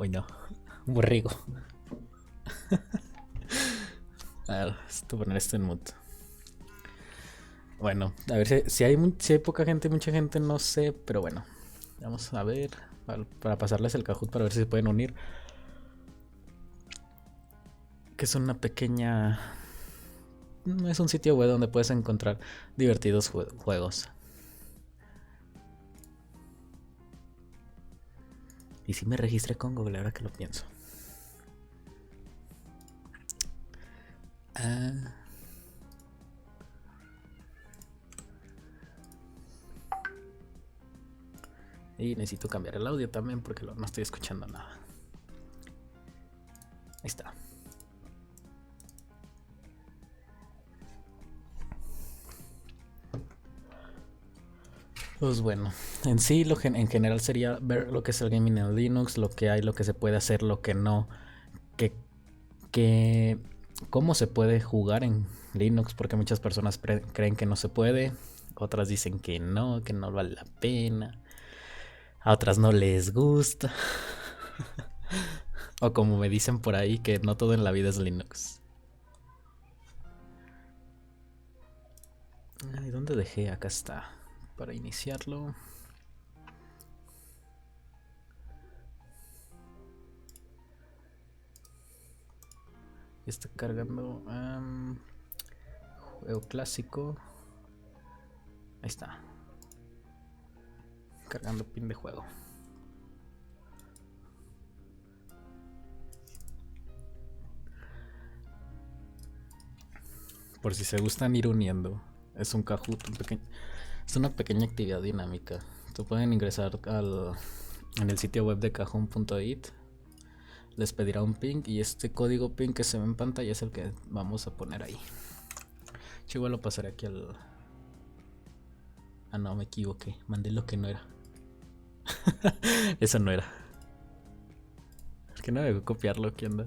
Uy, no. Un borrego. A ver, esto poner esto en mute. Bueno, a ver si hay poca gente, mucha gente, no sé, pero bueno. Vamos a ver. Para pasarles el Kahoot para ver si se pueden unir. Que es una pequeña. Es un sitio web donde puedes encontrar divertidos juegos. Y si me registré con Google, ahora que lo pienso. Ah. Y necesito cambiar el audio también porque no estoy escuchando nada. Ahí está. Pues bueno, en sí en general sería ver lo que es el gaming en Linux, lo que hay, lo que se puede hacer, lo que no, que, que cómo se puede jugar en Linux, porque muchas personas creen que no se puede, otras dicen que no vale la pena, a otras no les gusta, o como me dicen por ahí, que no todo en la vida es Linux. ¿Y dónde dejé? Acá está, para iniciarlo. Está cargando juego clásico. Ahí está. Cargando pin de juego. Por si se gustan ir uniendo. Es un Kahoot, es una pequeña actividad dinámica. Tú pueden ingresar en el sitio web de kahoot.it. Les pedirá un ping y este código ping que se ve en pantalla es el que vamos a poner ahí. Yo igual lo pasaré aquí al... Ah, no, me equivoqué. Mandé lo que no era. Eso no era. Es que no debo copiarlo. ¿Qué onda?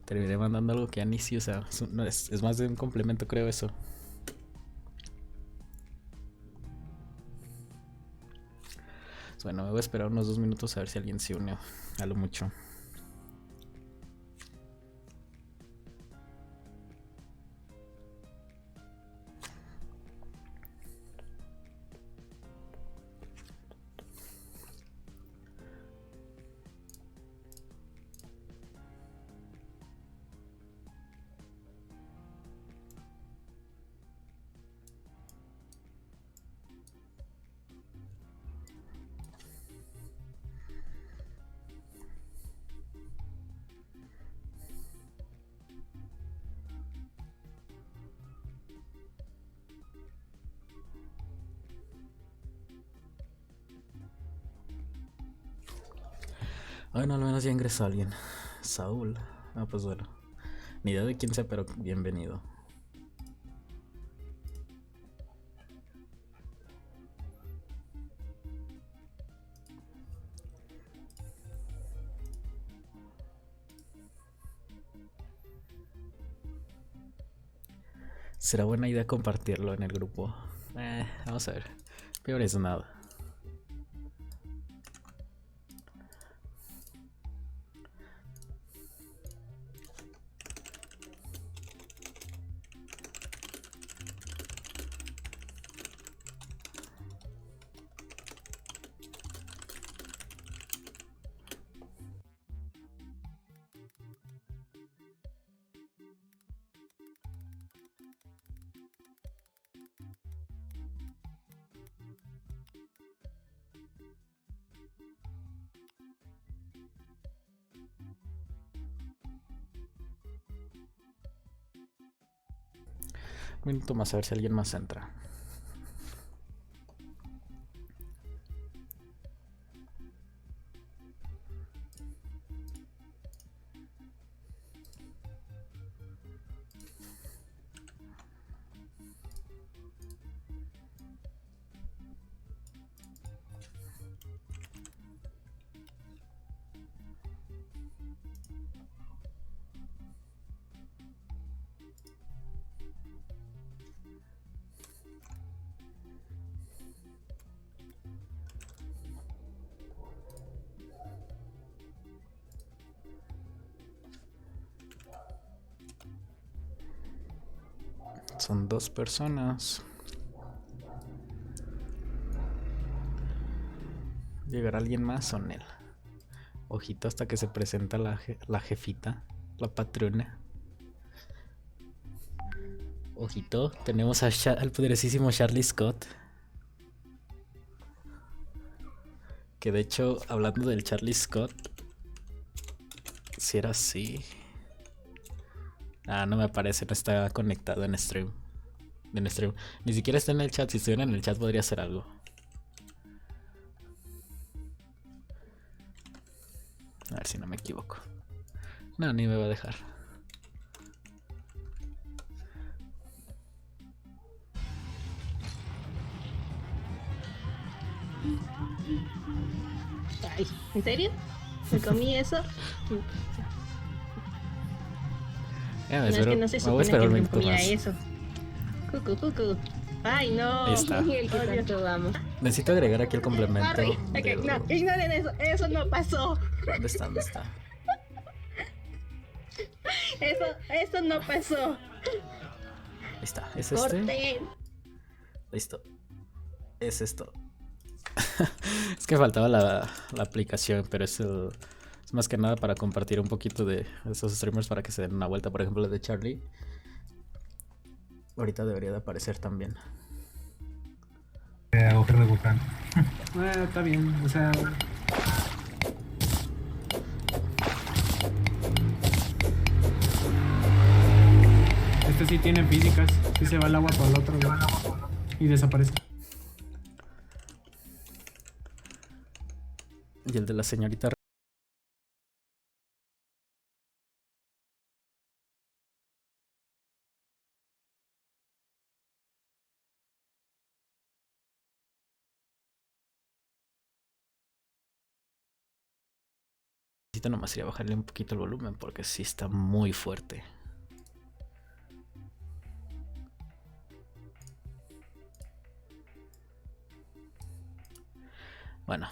Terminé mandando algo que ya ni sí, o sea, es más de un complemento, creo eso. Bueno, me voy a esperar unos 2 minutos a ver si alguien se unió. A lo mucho. Bueno, al menos ya ingresó alguien. Saúl. Ah, pues bueno. Ni idea de quién sea, pero bienvenido. Será buena idea compartirlo en el grupo. Vamos a ver. Peor es nada. Un minuto más a ver si alguien más entra. Son 2 personas. ¿Llegará alguien más o no? Ojito hasta que se presenta la jefita, la patrona. Ojito, tenemos al poderosísimo Charlie Scott. Que de hecho, hablando del Charlie Scott, si era así. Ah, no me aparece, no está conectado en stream. Ni siquiera está en el chat. Si estuviera en el chat podría hacer algo. A ver si no me equivoco. No, ni me va a dejar. Ay, ¿en serio? ¿Me comí eso? No, es que no se supone que me comiera eso. Cucu. Ay, no. Ahí está. El que tanto vamos. Necesito agregar aquí el complemento. Okay, no, ignoren eso. Eso no pasó. ¿Dónde está? Eso no pasó. Ahí está. ¿Es Corten. Listo. Es esto. Es que faltaba la aplicación, pero es más que nada para compartir un poquito de esos streamers para que se den una vuelta. Por ejemplo, el de Charlie. Ahorita debería de aparecer también. Agujero de volcán. Está bien, o sea... Este sí tiene físicas. Sí se va el agua por el otro lado y desaparece. Y el de la señorita. Necesito nomás ir a bajarle un poquito el volumen porque sí está muy fuerte. Bueno,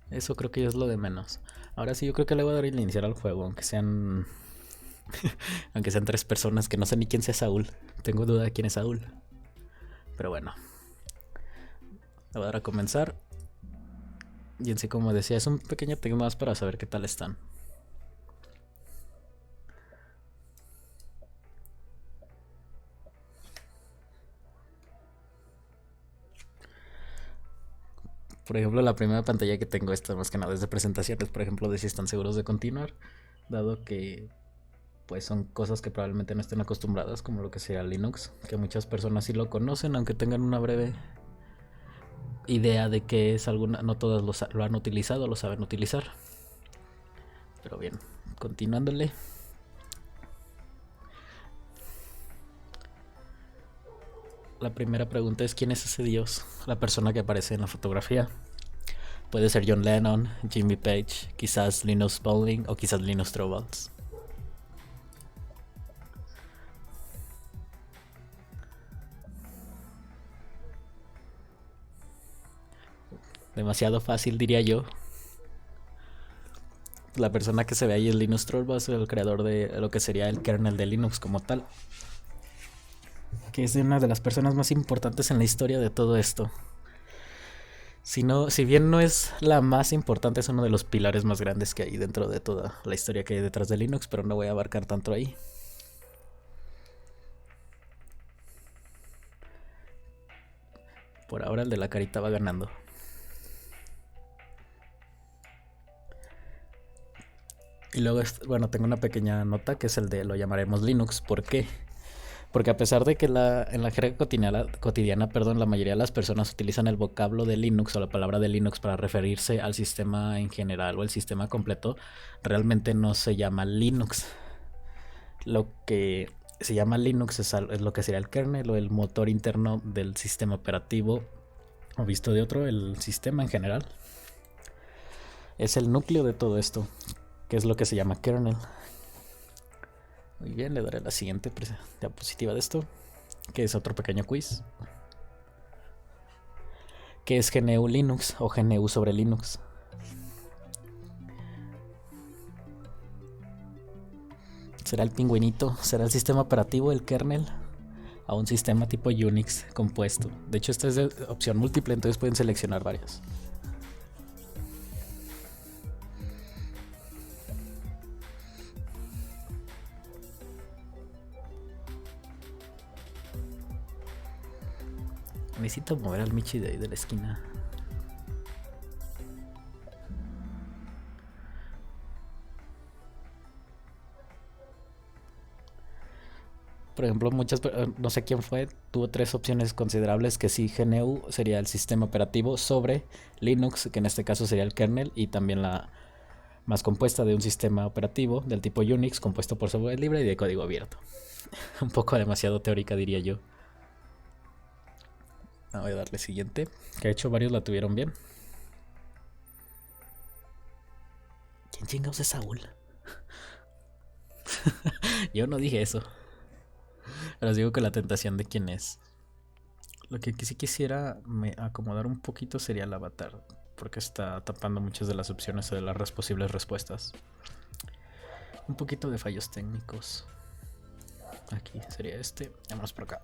eso creo que ya es lo de menos. Ahora sí, yo creo que le voy a dar a iniciar al juego, aunque sean 3 personas, que no sé ni quién sea Saúl. Tengo duda de quién es Saúl. Pero bueno, le voy a dar a comenzar. Y en sí, como decía, es un pequeño tema más para saber qué tal están. Por ejemplo, la primera pantalla que tengo esta más que nada es de presentaciones, por ejemplo, de si están seguros de continuar, dado que pues son cosas que probablemente no estén acostumbradas, como lo que sea Linux, que muchas personas sí lo conocen, aunque tengan una breve idea de que es alguna, no todas lo han utilizado, lo saben utilizar. Pero bien, continuándole. La primera pregunta es: ¿quién es ese dios? La persona que aparece en la fotografía. Puede ser John Lennon, Jimmy Page, quizás Linus Pauling o quizás Linus Torvalds. Demasiado fácil, diría yo. La persona que se ve ahí es Linus Torvalds, el creador de lo que sería el kernel de Linux como tal, que es una de las personas más importantes en la historia de todo esto. Si bien no es la más importante, es uno de los pilares más grandes que hay dentro de toda la historia que hay detrás de Linux, pero no voy a abarcar tanto ahí. Por ahora el de la carita va ganando. Y luego, bueno, tengo una pequeña nota que es el de lo llamaremos Linux. ¿Por qué? Porque a pesar de que en la jerga cotidiana, la mayoría de las personas utilizan el vocablo de Linux o la palabra de Linux para referirse al sistema en general o el sistema completo, realmente no se llama Linux. Lo que se llama Linux es lo que sería el kernel o el motor interno del sistema operativo, o visto de otro, el sistema en general. Es el núcleo de todo esto, que es lo que se llama kernel. Muy bien, le daré la siguiente diapositiva de esto, que es otro pequeño quiz. ¿Qué es GNU Linux o GNU sobre Linux? ¿Será el pingüinito? ¿Será el sistema operativo, el kernel? a un sistema tipo Unix compuesto. De hecho, esta es de opción múltiple, entonces pueden seleccionar varias. Necesito mover al Michi de ahí de la esquina. Por ejemplo, no sé quién fue, tuvo 3 opciones considerables, que sí, GNU sería el sistema operativo sobre Linux, que en este caso sería el kernel, y también la más compuesta de un sistema operativo del tipo Unix, compuesto por software libre y de código abierto. Un poco demasiado teórica, diría yo. Voy a darle siguiente, que de hecho varios la tuvieron bien. ¿Quién chingados es Saúl? Yo no dije eso. Pero os digo que la tentación de quién es. Lo que sí quisiera acomodar un poquito sería el avatar, porque está tapando muchas de las opciones o de las posibles respuestas. Un poquito de fallos técnicos. Aquí sería este. Vámonos por acá.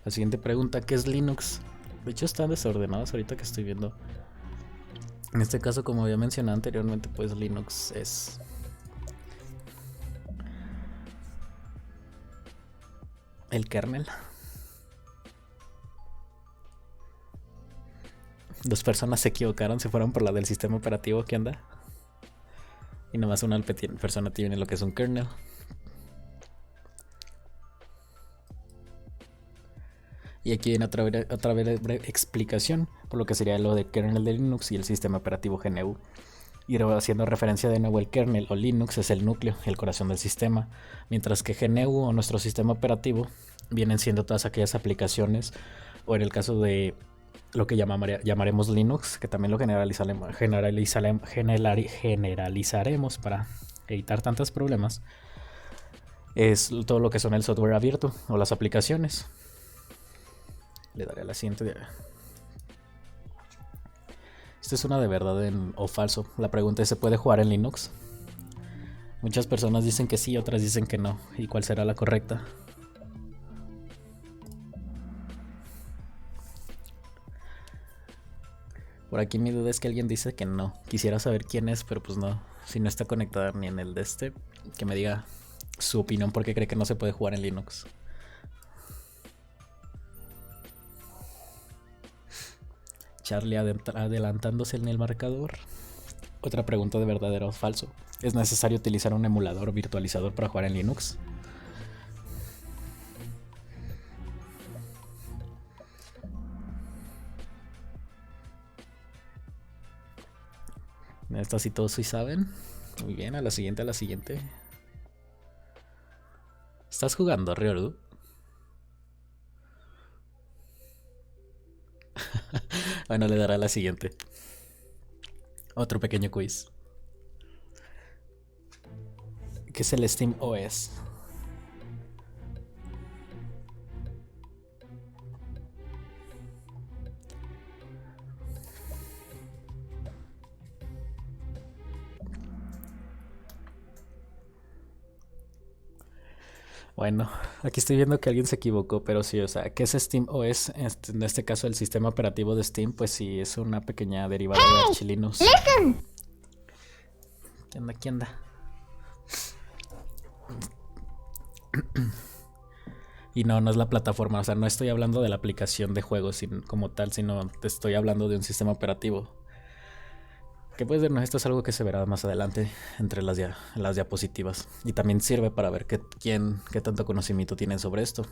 La siguiente pregunta, ¿qué es Linux? De hecho están desordenados ahorita que estoy viendo. En este caso, como había mencionado anteriormente, pues Linux es el kernel. 2 personas se equivocaron, se fueron por la del sistema operativo que anda. Y nomás una persona tiene lo que es un kernel. Y aquí viene otra breve explicación por lo que sería lo de kernel de Linux y el sistema operativo GNU. Y haciendo referencia de nuevo, el kernel o Linux es el núcleo, el corazón del sistema, mientras que GNU o nuestro sistema operativo vienen siendo todas aquellas aplicaciones, o en el caso de lo que llamaremos Linux, que también lo generalizaremos para evitar tantos problemas, es todo lo que son el software abierto o las aplicaciones. Le daré a la siguiente. Esta es una de verdad o falso. La pregunta es, ¿se puede jugar en Linux? Muchas personas dicen que sí, otras dicen que no. ¿Y cuál será la correcta? Por aquí mi duda es que alguien dice que no. Quisiera saber quién es, pero pues no. Si no está conectada ni en el de este, que me diga su opinión porque cree que no se puede jugar en Linux. Charlie adelantándose en el marcador. Otra pregunta de verdadero o falso. ¿Es necesario utilizar un emulador o virtualizador para jugar en Linux? Esta sí todos sí saben. Muy bien, a la siguiente. ¿Estás jugando, Ryoru? Bueno, le dará la siguiente. Otro pequeño quiz. ¿Qué es el Steam OS? Bueno, aquí estoy viendo que alguien se equivocó, pero sí, o sea, ¿qué es Steam OS? En este caso, el sistema operativo de Steam, pues sí, es una pequeña derivada de Arch Linux. ¿Qué anda? Y no es la plataforma, o sea, no estoy hablando de la aplicación de juegos como tal, sino te estoy hablando de un sistema operativo. Que pues bueno, esto es algo que se verá más adelante entre las diapositivas. Y también sirve para ver qué tanto conocimiento tienen sobre esto.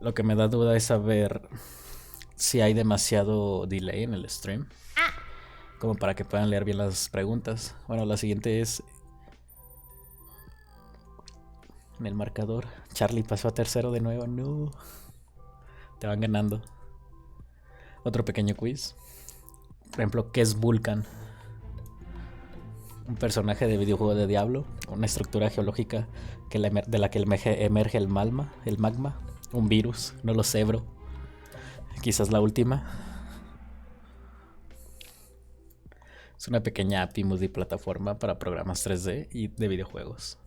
Lo que me da duda es saber si hay demasiado delay en el stream, como para que puedan leer bien las preguntas. Bueno, la siguiente es en el marcador. Charlie pasó a tercero de nuevo. No, te van ganando. Otro pequeño quiz. Por ejemplo, ¿qué es Vulkan? Un personaje de videojuego de Diablo, una estructura geológica de la que emerge el magma, un virus, no lo sé, bro. Quizás la última. Es una pequeña API multiplataforma para programas 3D y de videojuegos.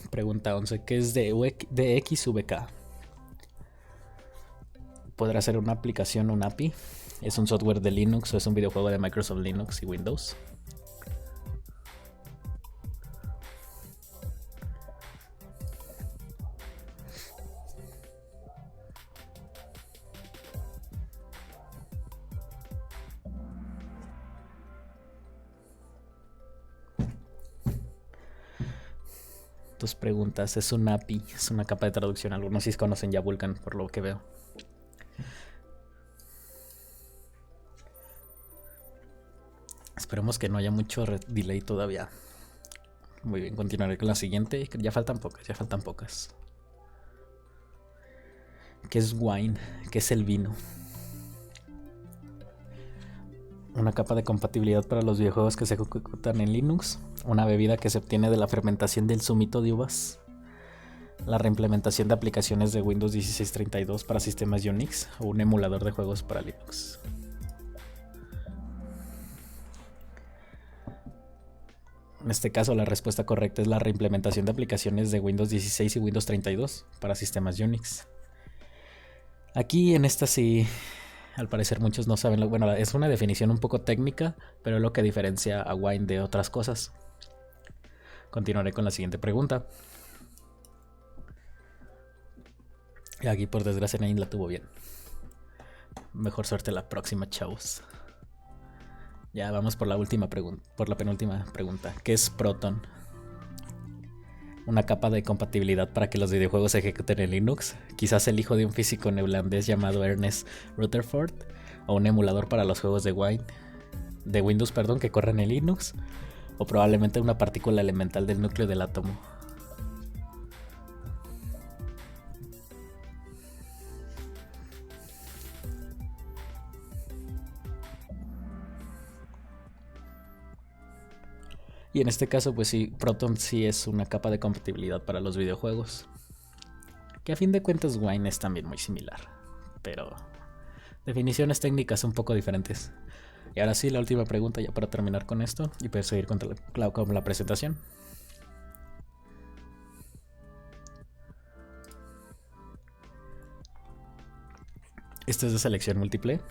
Pregunta 11. ¿Qué es DXVK? ¿Podrá ser una aplicación, un API? ¿Es un software de Linux o es un videojuego de Microsoft Linux y Windows? Tus preguntas. Es un API, es una capa de traducción. Algunos sí conocen ya Vulkan, por lo que veo. Esperemos que no haya mucho delay todavía. Muy bien, continuaré con la siguiente. Ya faltan pocas. ¿Qué es wine? ¿Qué es el vino? Una capa de compatibilidad para los videojuegos que se ejecutan en Linux. Una bebida que se obtiene de la fermentación del zumito de uvas. La reimplementación de aplicaciones de Windows 16.32 para sistemas Unix. O un emulador de juegos para Linux. En este caso la respuesta correcta es la reimplementación de aplicaciones de Windows 16 y Windows 32 para sistemas Unix. Aquí en esta sí, al parecer muchos no saben. Bueno, es una definición un poco técnica, pero es lo que diferencia a Wine de otras cosas. Continuaré con la siguiente pregunta. Y aquí por desgracia nadie la tuvo bien. Mejor suerte la próxima, chavos. Ya vamos por la última pregunta, por la penúltima pregunta. ¿Qué es Proton? Una capa de compatibilidad para que los videojuegos se ejecuten en Linux. Quizás el hijo de un físico neerlandés llamado Ernest Rutherford. O un emulador para los juegos de Windows, que corren en Linux. O probablemente una partícula elemental del núcleo del átomo. Y en este caso, pues sí, Proton sí es una capa de compatibilidad para los videojuegos. Que a fin de cuentas Wine es también muy similar. Pero definiciones técnicas un poco diferentes. Y ahora sí, la última pregunta ya para terminar con esto. Y poder seguir con la presentación. Esto es de selección múltiple.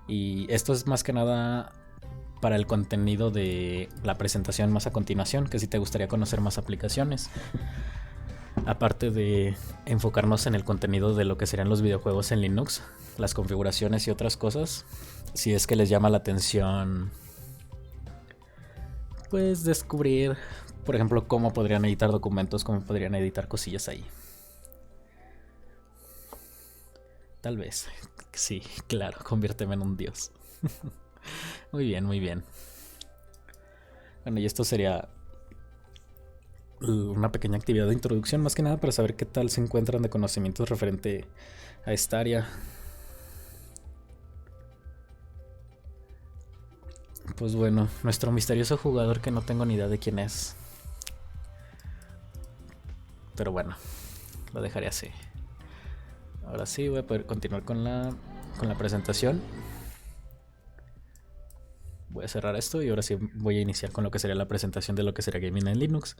Y esto es más que nada para el contenido de la presentación más a continuación, que si te gustaría conocer más aplicaciones, aparte de enfocarnos en el contenido de lo que serían los videojuegos en Linux, las configuraciones y otras cosas, si es que les llama la atención, pues descubrir, por ejemplo, cómo podrían editar documentos, cómo podrían editar cosillas ahí. Tal vez, sí, claro, conviérteme en un dios. Muy bien, muy bien. Bueno, y esto sería una pequeña actividad de introducción, más que nada para saber qué tal se encuentran de conocimientos referente a esta área. Pues bueno, nuestro misterioso jugador que no tengo ni idea de quién es. Pero bueno, lo dejaré así. Ahora sí voy a poder continuar con la presentación. Voy a cerrar esto y ahora sí voy a iniciar con lo que sería la presentación de lo que sería gaming en Linux.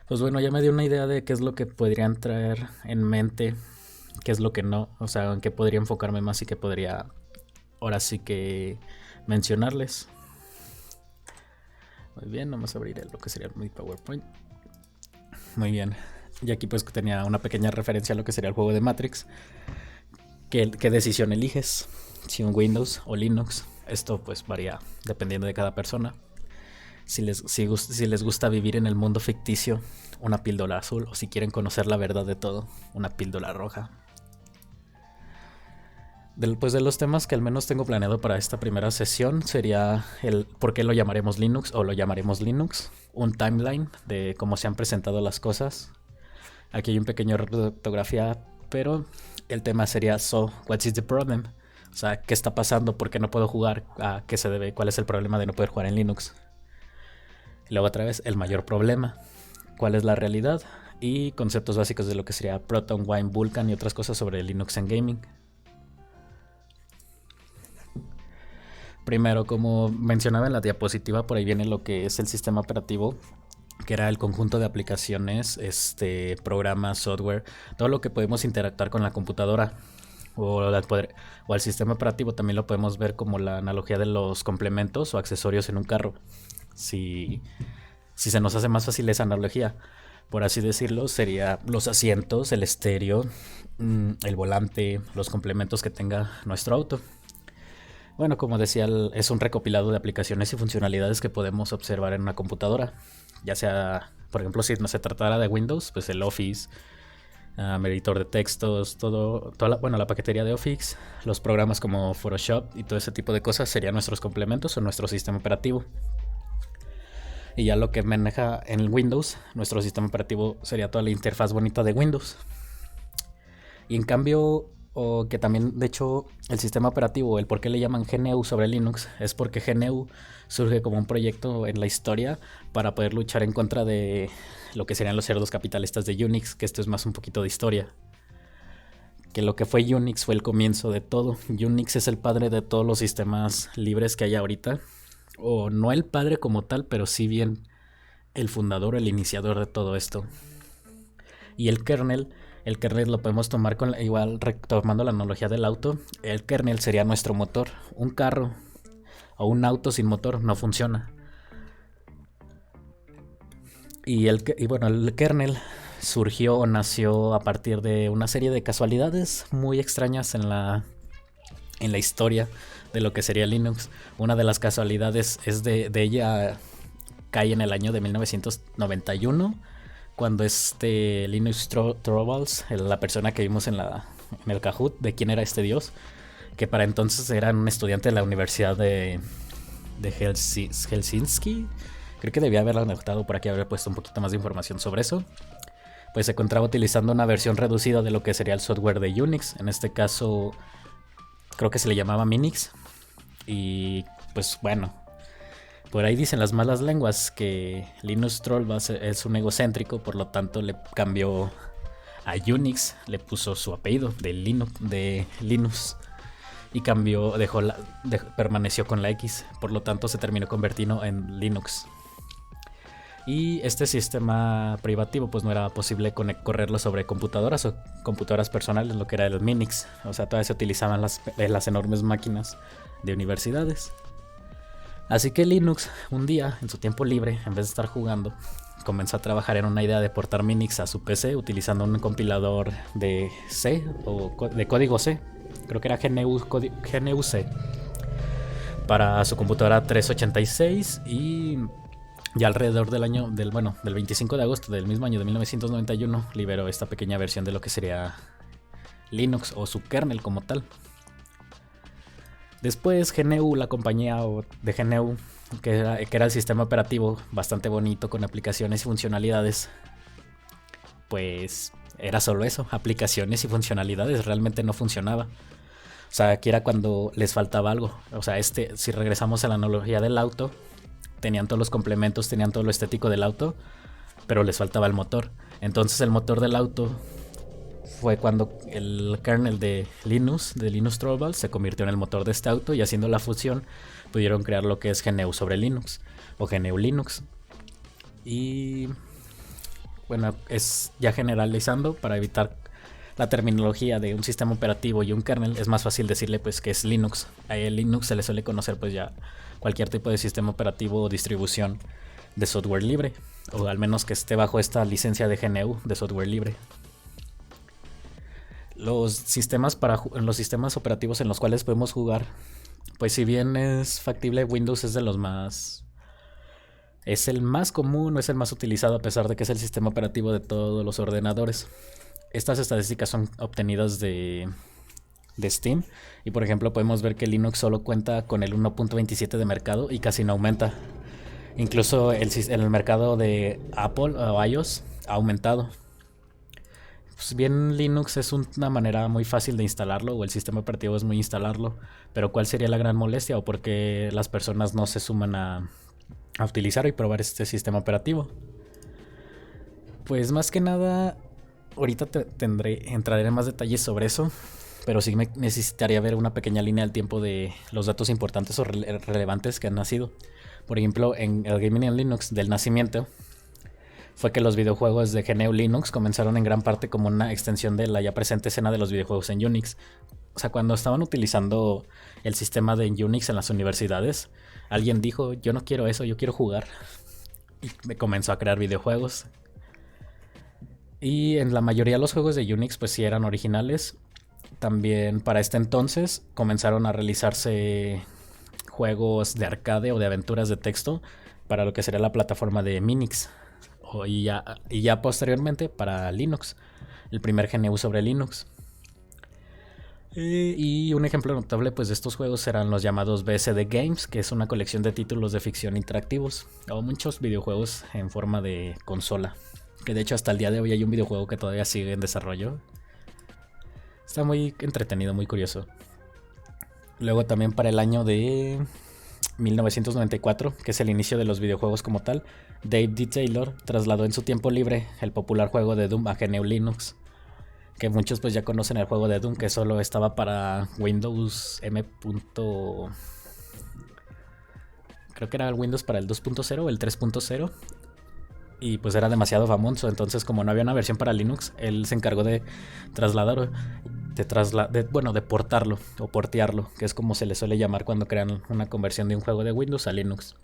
Pues bueno, ya me dio una idea de qué es lo que podrían traer en mente, qué es lo que no, o sea, en qué podría enfocarme más y qué podría ahora sí que mencionarles. Muy bien, vamos a abrir lo que sería mi PowerPoint. Muy bien, y aquí pues tenía una pequeña referencia a lo que sería el juego de Matrix. ¿Qué decisión eliges? Si un Windows o Linux. Esto pues varía dependiendo de cada persona. Si les gusta vivir en el mundo ficticio, una píldora azul. O si quieren conocer la verdad de todo, una píldora roja. Pues de los temas que al menos tengo planeado para esta primera sesión sería el por qué lo llamaremos Linux o lo llamaremos Linux. Un timeline de cómo se han presentado las cosas. Aquí hay un pequeño error de ortografía, pero el tema sería what is the problem? O sea, ¿qué está pasando? ¿Por qué no puedo jugar? ¿A qué se debe? ¿Cuál es el problema de no poder jugar en Linux? Y luego otra vez, el mayor problema. ¿Cuál es la realidad? y conceptos básicos de lo que sería Proton, Wine, Vulkan y otras cosas sobre Linux en gaming. Primero, como mencionaba en la diapositiva, por ahí viene lo que es el sistema operativo, que era el conjunto de aplicaciones, programas, software, todo lo que podemos interactuar con la computadora o al sistema operativo. También lo podemos ver como la analogía de los complementos o accesorios en un carro. Si se nos hace más fácil esa analogía, por así decirlo, sería los asientos, el estéreo, el volante, los complementos que tenga nuestro auto. Bueno, como decía, es un recopilado de aplicaciones y funcionalidades que podemos observar en una computadora. Ya sea, por ejemplo, si no se tratara de Windows, pues el Office, editor de textos, la paquetería de Office, los programas como Photoshop y todo ese tipo de cosas serían nuestros complementos o nuestro sistema operativo. Y ya lo que maneja en Windows, nuestro sistema operativo sería toda la interfaz bonita de Windows. Y en cambio, o que también, de hecho, el sistema operativo, el por qué le llaman GNU sobre Linux, es porque GNU surge como un proyecto en la historia para poder luchar en contra de lo que serían los cerdos capitalistas de Unix, que esto es más un poquito de historia. Que lo que fue Unix fue el comienzo de todo. Unix es el padre de todos los sistemas libres que hay ahorita. O no el padre como tal, pero sí bien el fundador, el iniciador de todo esto. Y el kernel lo podemos tomar igual retomando la analogía del auto. El kernel sería nuestro motor. Un carro o un auto sin motor no funciona. Y bueno, el kernel surgió o nació a partir de una serie de casualidades muy extrañas en la historia de lo que sería Linux. Una de las casualidades es de ella cae en el año de 1991, cuando Linus Torvalds, la persona que vimos en el Kahoot, de quién era este dios, que para entonces era un estudiante de la Universidad de Helsinki. Creo que debía haberla anotado por aquí, haber puesto un poquito más de información sobre eso. Pues se encontraba utilizando una versión reducida de lo que sería el software de Unix. En este caso, creo que se le llamaba Minix. Y pues bueno, por ahí dicen las malas lenguas que Linus Torvalds es un egocéntrico, por lo tanto le cambió a Unix, le puso su apellido de Linus y permaneció con la X, por lo tanto se terminó convirtiendo en Linux. Y este sistema privativo pues no era posible correrlo sobre computadoras o computadoras personales, lo que era el Minix. O sea, todavía se utilizaban las enormes máquinas de universidades. Así que Linux, un día, en su tiempo libre, en vez de estar jugando, comenzó a trabajar en una idea de portar Minix a su PC utilizando un compilador de C o de código C. Creo que era GNU-C para su computadora 386 y ya alrededor del 25 de agosto del mismo año de 1991 liberó esta pequeña versión de lo que sería Linux o su kernel como tal. Después GNU, la compañía de GNU, que era el sistema operativo bastante bonito con aplicaciones y funcionalidades, pues era solo eso, aplicaciones y funcionalidades, realmente no funcionaba. O sea, aquí era cuando les faltaba algo. O sea, si regresamos a la analogía del auto, tenían todos los complementos, tenían todo lo estético del auto, pero les faltaba el motor. Entonces el motor del auto fue cuando el kernel de Linus Torvalds se convirtió en el motor de este auto, y haciendo la fusión pudieron crear lo que es GNU sobre Linux o GNU Linux. Y bueno, es ya generalizando para evitar la terminología de un sistema operativo y un kernel, es más fácil decirle pues que es Linux. A Linux se le suele conocer pues ya cualquier tipo de sistema operativo o distribución de software libre, o al menos que esté bajo esta licencia de GNU de software libre. Los sistemas operativos en los cuales podemos jugar, pues si bien es factible, Windows es el más común, no es el más utilizado, a pesar de que es el sistema operativo de todos los ordenadores. Estas estadísticas son obtenidas de Steam, y por ejemplo podemos ver que Linux solo cuenta con el 1.27 de mercado y casi no aumenta. Incluso el mercado de Apple o iOS ha aumentado. Pues bien, Linux es una manera muy fácil de instalarlo, o el sistema operativo es muy instalarlo, pero ¿cuál sería la gran molestia o por qué las personas no se suman a utilizar y probar este sistema operativo? Pues más que nada, ahorita entraré en más detalles sobre eso, pero sí me necesitaría ver una pequeña línea del tiempo de los datos importantes o relevantes que han nacido. Por ejemplo, en el gaming en Linux del nacimiento, fue que los videojuegos de GNU Linux comenzaron en gran parte como una extensión de la ya presente escena de los videojuegos en Unix. O sea, cuando estaban utilizando el sistema de Unix en las universidades, alguien dijo, yo no quiero eso, yo quiero jugar. Y me comenzó a crear videojuegos. Y en la mayoría de los juegos de Unix pues sí eran originales. También para este entonces comenzaron a realizarse juegos de arcade o de aventuras de texto para lo que sería la plataforma de Minix. Y ya posteriormente para Linux, el primer GNU sobre Linux. Y un ejemplo notable pues de estos juegos eran los llamados BSD Games, que es una colección de títulos de ficción interactivos, o muchos videojuegos en forma de consola, que de hecho hasta el día de hoy hay un videojuego que todavía sigue en desarrollo. Está muy entretenido, muy curioso. Luego también para el año de 1994, que es el inicio de los videojuegos como tal, Dave D. Taylor trasladó en su tiempo libre el popular juego de Doom a GNU Linux, que muchos pues ya conocen el juego de Doom, que solo estaba para Windows creo que era el Windows para el 2.0 o el 3.0, y pues era demasiado famoso. Entonces, como no había una versión para Linux, él se encargó de trasladarlo, de portarlo o portearlo, que es como se le suele llamar cuando crean una conversión de un juego de Windows a Linux.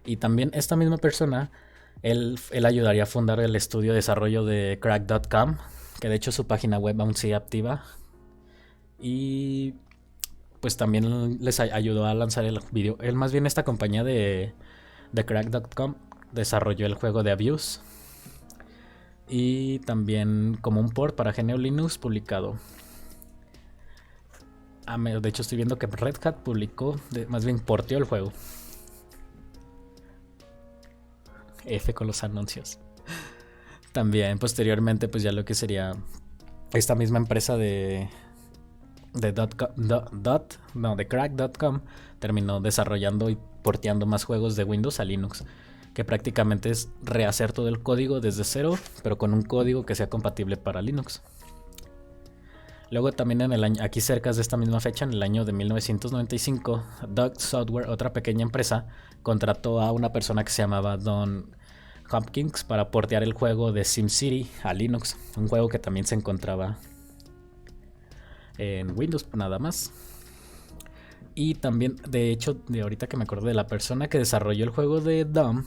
Y también esta misma persona, él ayudaría a fundar el estudio de desarrollo de Crack.com, que de hecho su página web aún sigue activa. Y pues también les ayudó a lanzar el video. Él, más bien, esta compañía de Crack.com desarrolló el juego de Abuse. Y también como un port para GNU Linux publicado. De hecho estoy viendo que Red Hat más bien porteó el juego. F con los anuncios. También posteriormente pues ya lo que sería esta misma empresa de Crack.com terminó desarrollando y porteando más juegos de Windows a Linux, que prácticamente es rehacer todo el código desde cero, pero con un código que sea compatible para Linux. Luego también aquí cerca de esta misma fecha, en el año de 1995, Doug Software, otra pequeña empresa, contrató a una persona que se llamaba Don Hopkins para portear el juego de SimCity a Linux, un juego que también se encontraba en Windows nada más. Y también, de hecho, de ahorita que me acordé, de la persona que desarrolló el juego de Doom,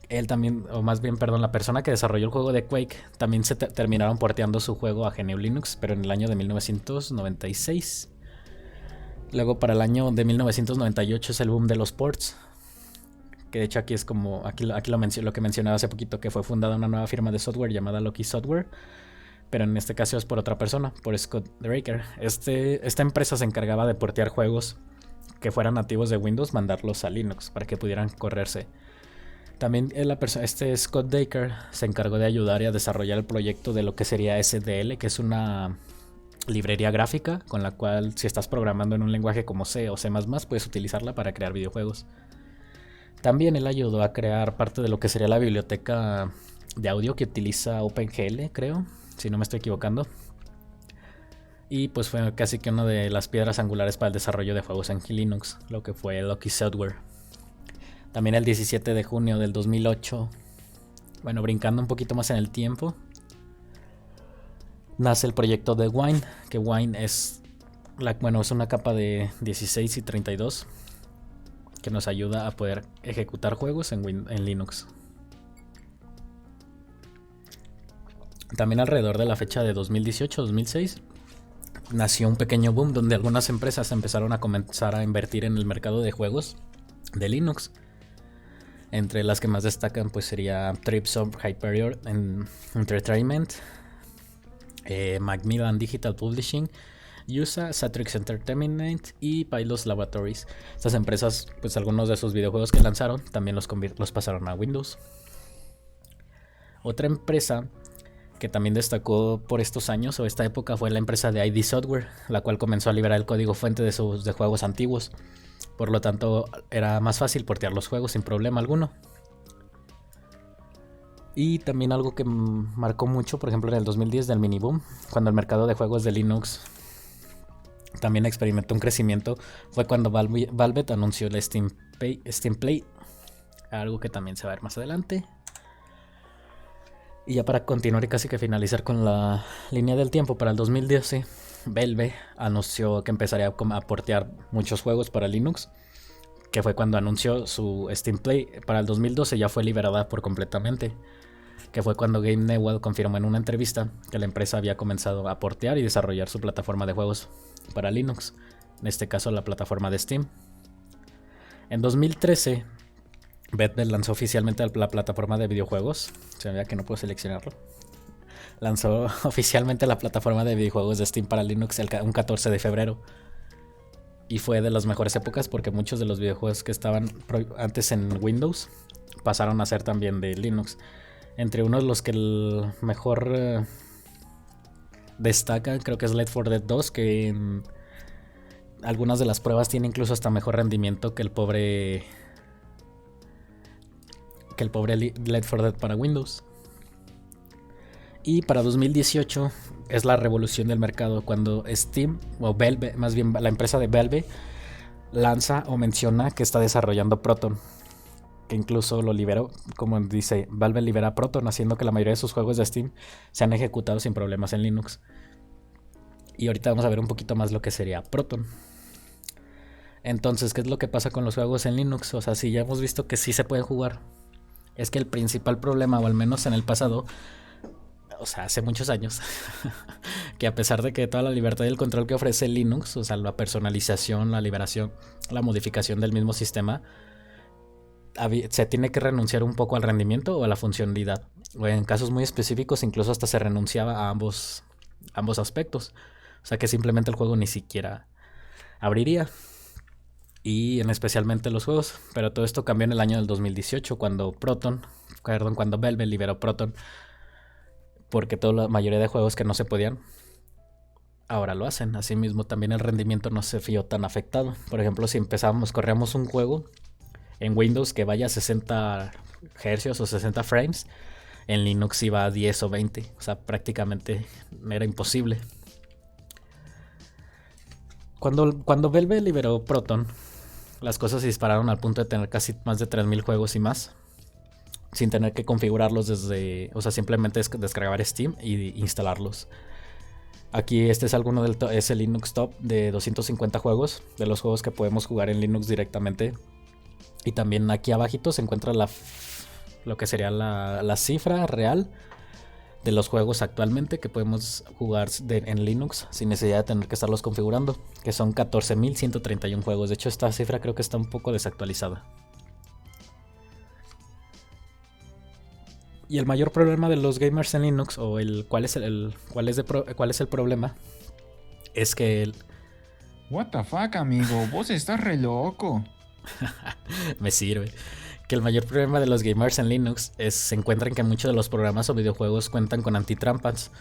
él también, o más bien, perdón, la persona que desarrolló el juego de Quake, también se terminaron porteando su juego a GNU Linux, pero en el año de 1996. Luego para el año de 1998 es el boom de los ports, que de hecho aquí es como, aquí lo que mencionaba hace poquito, que fue fundada una nueva firma de software llamada Loki Software, pero en este caso es por otra persona, por Scott Draker. Esta empresa se encargaba de portear juegos que fueran nativos de Windows, mandarlos a Linux para que pudieran correrse. También Scott Draker se encargó de ayudar y a desarrollar el proyecto de lo que sería SDL, que es una librería gráfica con la cual, si estás programando en un lenguaje como C o C++, puedes utilizarla para crear videojuegos. También él ayudó a crear parte de lo que sería la biblioteca de audio que utiliza OpenGL, creo, si no me estoy equivocando. Y pues fue casi que una de las piedras angulares para el desarrollo de juegos en Linux, lo que fue Loki Software. También el 17 de junio del 2008, bueno, brincando un poquito más en el tiempo, nace el proyecto de Wine, que Wine es una capa de 16 y 32 que nos ayuda a poder ejecutar juegos en Linux. También alrededor de la fecha de 2018-2006 nació un pequeño boom donde algunas empresas empezaron a comenzar a invertir en el mercado de juegos de Linux. Entre las que más destacan pues sería Tripsom Hyperion Entertainment, Macmillan Digital Publishing, USA, Satrix Entertainment y Pylos Laboratories. Estas empresas, pues algunos de sus videojuegos que lanzaron también los pasaron a Windows. Otra empresa que también destacó por estos años o esta época fue la empresa de ID Software, la cual comenzó a liberar el código fuente de juegos antiguos. Por lo tanto, era más fácil portear los juegos sin problema alguno. Y también algo que marcó mucho, por ejemplo, en el 2010 del mini boom, cuando el mercado de juegos de Linux también experimentó un crecimiento, fue cuando Valve anunció el Steam Play, algo que también se va a ver más adelante. Y ya para continuar y casi que finalizar con la línea del tiempo, para el 2012 Valve anunció que empezaría a portear muchos juegos para Linux, que fue cuando anunció su Steam Play. Para el 2012 ya fue liberada por completamente, que fue cuando Game Newell confirmó en una entrevista que la empresa había comenzado a portear y desarrollar su plataforma de juegos para Linux, en este caso la plataforma de Steam. En 2013 Valve lanzó oficialmente la plataforma de videojuegos. Se me ve que no puedo seleccionarlo. Lanzó oficialmente la plataforma de videojuegos de Steam para Linux un 14 de febrero. Y fue de las mejores épocas porque muchos de los videojuegos que estaban antes en Windows pasaron a ser también de Linux. Entre unos los que el mejor destaca creo que es Left 4 Dead 2, que en algunas de las pruebas tiene incluso hasta mejor rendimiento que el pobre Left 4 Dead para Windows. Y para 2018 es la revolución del mercado cuando Steam, o Valve, más bien la empresa de Valve, lanza o menciona que está desarrollando Proton, que incluso lo liberó, como dice, Valve libera Proton, haciendo que la mayoría de sus juegos de Steam sean ejecutados sin problemas en Linux. Y ahorita vamos a ver un poquito más lo que sería Proton. Entonces, ¿qué es lo que pasa con los juegos en Linux? O sea, si ya hemos visto que sí se puede jugar, es que el principal problema, o al menos en el pasado, o sea, hace muchos años, que a pesar de que toda la libertad y el control que ofrece Linux, o sea, la personalización, la liberación, la modificación del mismo sistema, se tiene que renunciar un poco al rendimiento o a la funcionalidad. O en casos muy específicos, incluso hasta se renunciaba a ambos aspectos. O sea, que simplemente el juego ni siquiera abriría. Y en especialmente los juegos. Pero todo esto cambió en el año del 2018, cuando Valve liberó Proton, porque toda la mayoría de juegos que no se podían ahora lo hacen. Asimismo también el rendimiento no se vio tan afectado. Por ejemplo, si corríamos un juego en Windows que vaya a 60 Hz o 60 frames, en Linux iba a 10 o 20. O sea, prácticamente era imposible. Cuando Valve liberó Proton, las cosas se dispararon al punto de tener casi más de 3000 juegos y más, sin tener que configurarlos desde, o sea, simplemente descargar Steam y instalarlos. Aquí este es es el Linux Top de 250 juegos, de los juegos que podemos jugar en Linux directamente. Y también aquí abajito se encuentra lo que sería la cifra real de los juegos actualmente que podemos jugar en Linux sin necesidad de tener que estarlos configurando, que son 14.131 juegos. De hecho, esta cifra creo que está un poco desactualizada. Y el mayor problema de los gamers en Linux, o cuál es el problema, es que What the fuck, amigo, vos estás re loco. me sirve. Que el mayor problema de los gamers en Linux se encuentra en que muchos de los programas o videojuegos cuentan con antitrampas.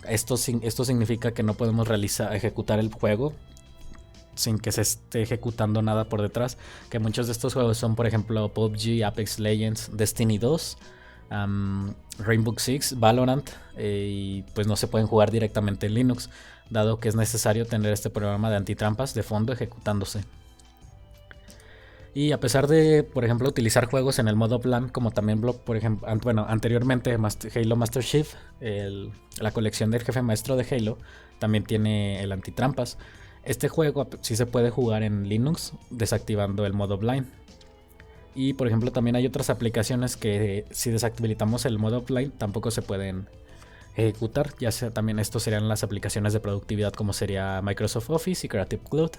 Esto significa que no podemos ejecutar el juego sin que se esté ejecutando nada por detrás. Que muchos de estos juegos son, por ejemplo, PUBG, Apex Legends, Destiny 2, Rainbow Six, Valorant, y pues no se pueden jugar directamente en Linux, dado que es necesario tener este programa de antitrampas de fondo ejecutándose. Y a pesar de, por ejemplo, utilizar juegos en el modo plan, como también por ejemplo, anteriormente Halo Master Chief, la colección del jefe maestro de Halo, también tiene el antitrampas. Este juego sí se puede jugar en Linux desactivando el modo blind. Y por ejemplo también hay otras aplicaciones que si deshabilitamos el modo blind tampoco se pueden ejecutar. Ya sea también estos serían las aplicaciones de productividad como sería Microsoft Office y Creative Cloud.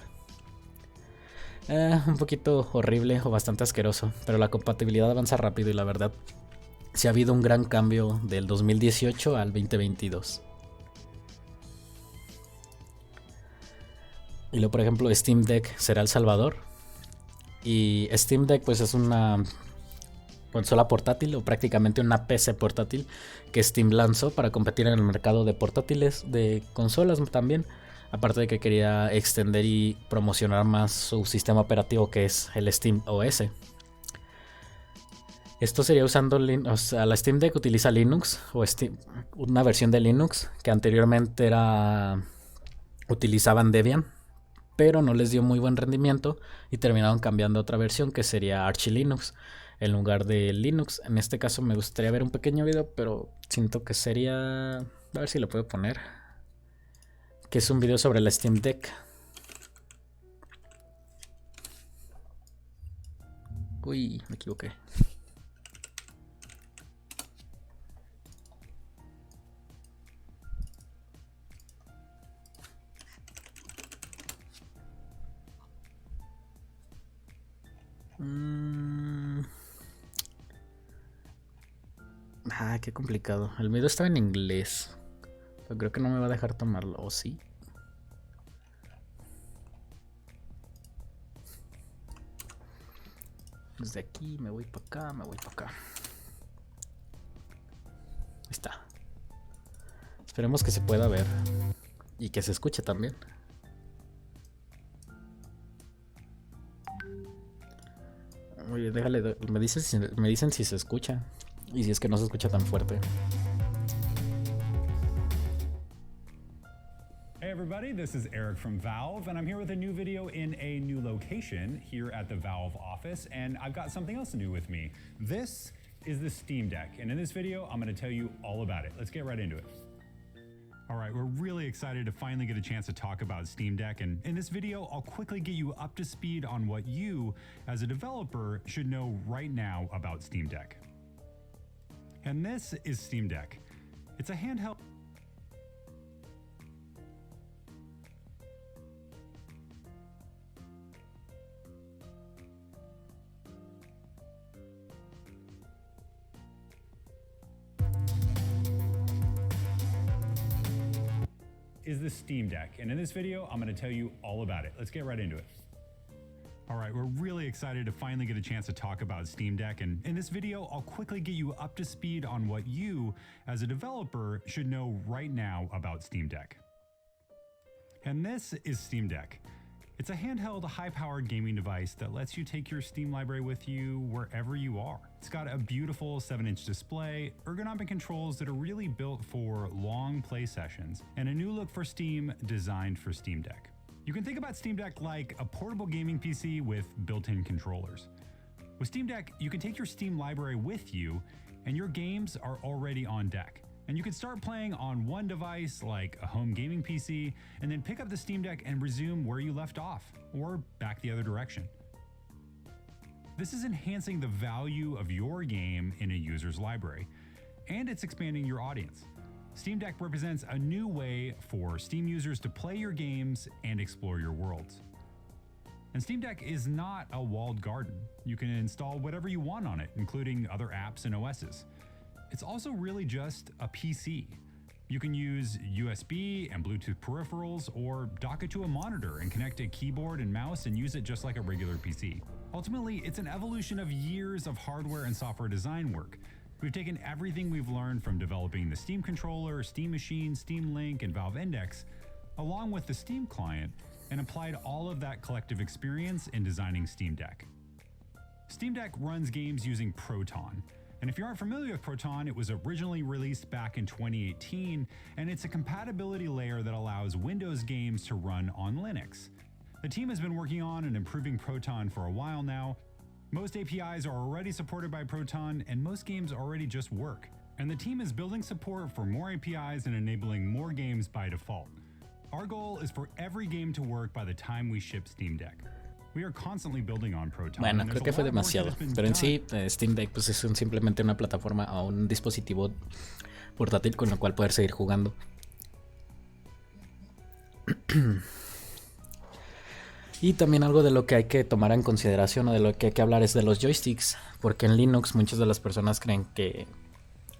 Un poquito horrible o bastante asqueroso, pero la compatibilidad avanza rápido y la verdad sí ha habido un gran cambio del 2018 al 2022. Y luego por ejemplo Steam Deck será el salvador. Y Steam Deck pues es una consola portátil o prácticamente una PC portátil que Steam lanzó para competir en el mercado de portátiles, de consolas también. Aparte de que quería extender y promocionar más su sistema operativo que es el Steam OS. Esto sería usando o sea, la Steam Deck utiliza Linux o una versión de Linux que anteriormente utilizaban Debian, pero no les dio muy buen rendimiento y terminaron cambiando a otra versión que sería Arch Linux en lugar de Linux. En este caso me gustaría ver un pequeño video, pero siento que sería... A ver si lo puedo poner. Que es un video sobre la Steam Deck. Uy, me equivoqué. Qué complicado. El video estaba en inglés, pero creo que no me va a dejar tomarlo, ¿o sí? Desde aquí me voy para acá, me voy para acá. Ahí está. Esperemos que se pueda ver y que se escuche también. Oye, déjale, me dicen si se escucha y si es que no se escucha tan fuerte. Hey everybody, this is Eric from Valve, and I'm here with a new video in a new location here at the Valve office, and I've got something else new with me. This is the Steam Deck, and in this video, I'm going to tell you all about it. Let's get right into it. All right, we're really excited to finally get a chance to talk about Steam Deck, and in this video, I'll quickly get you up to speed on what you, as a developer, should know right now about Steam Deck. And this is Steam Deck. It's a handheld... is the Steam Deck, and in this video, I'm going to tell you all about it. Let's get right into it. All right, we're really excited to finally get a chance to talk about Steam Deck, and in this video, I'll quickly get you up to speed on what you, as a developer, should know right now about Steam Deck. And this is Steam Deck. It's a handheld, high-powered gaming device that lets you take your Steam library with you wherever you are. It's got a beautiful 7-inch display, ergonomic controls that are really built for long play sessions, and a new look for Steam designed for Steam Deck. You can think about Steam Deck like a portable gaming PC with built-in controllers. With Steam Deck, you can take your Steam library with you, and your games are already on deck. And you can start playing on one device like a home gaming PC, and then pick up the Steam Deck and resume where you left off, or back the other direction. This is enhancing the value of your game in a user's library, and it's expanding your audience. Steam Deck represents a new way for Steam users to play your games and explore your worlds. And Steam Deck is not a walled garden. You can install whatever you want on it, including other apps and OSs. It's also really just a PC. You can use USB and Bluetooth peripherals, or dock it to a monitor and connect a keyboard and mouse and use it just like a regular PC. Ultimately, it's an evolution of years of hardware and software design work. We've taken everything we've learned from developing the Steam controller, Steam Machine, Steam Link, and Valve Index, along with the Steam client, and applied all of that collective experience in designing Steam Deck. Steam Deck runs games using Proton. And if you aren't familiar with Proton, it was originally released back in 2018, and it's a compatibility layer that allows Windows games to run on Linux. The team has been working on and improving Proton for a while now. Most APIs are already supported by Proton, and most games already just work. And the team is building support for more APIs and enabling more games by default. Our goal is for every game to work by the time we ship Steam Deck. We are constantly building on Proton. Bueno, creo que fue demasiado. Pero en sí, Steam Deck pues, es simplemente una plataforma o un dispositivo portátil con el cual poder seguir jugando. Y también algo de lo que hay que tomar en consideración o de lo que hay que hablar es de los joysticks. Porque en Linux muchas de las personas creen que,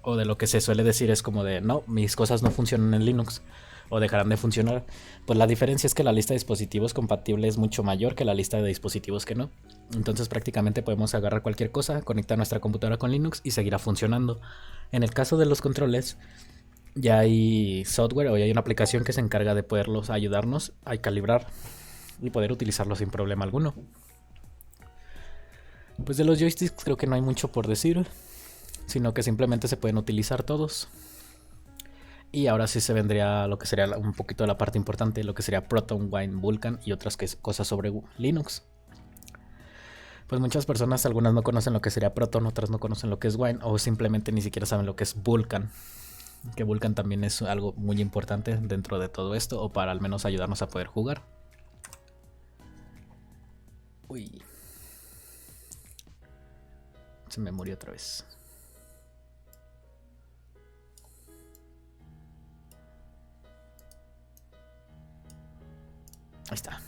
o de lo que se suele decir es como de, no, mis cosas no funcionan en Linux o dejarán de funcionar. Pues la diferencia es que la lista de dispositivos compatibles es mucho mayor que la lista de dispositivos que no. Entonces prácticamente podemos agarrar cualquier cosa, conectar nuestra computadora con Linux y seguirá funcionando. En el caso de los controles, ya hay software o ya hay una aplicación que se encarga de poderlos ayudarnos a calibrar y poder utilizarlos sin problema alguno. Pues de los joysticks creo que no hay mucho por decir, sino que simplemente se pueden utilizar todos. Y ahora sí se vendría lo que sería un poquito de la parte importante, lo que sería Proton, Wine, Vulkan y otras cosas sobre Linux. Pues muchas personas, algunas no conocen lo que sería Proton, otras no conocen lo que es Wine, o simplemente ni siquiera saben lo que es Vulkan. Que Vulkan también es algo muy importante dentro de todo esto, o para al menos ayudarnos a poder jugar. Uy. Se me murió otra vez. Ahí está.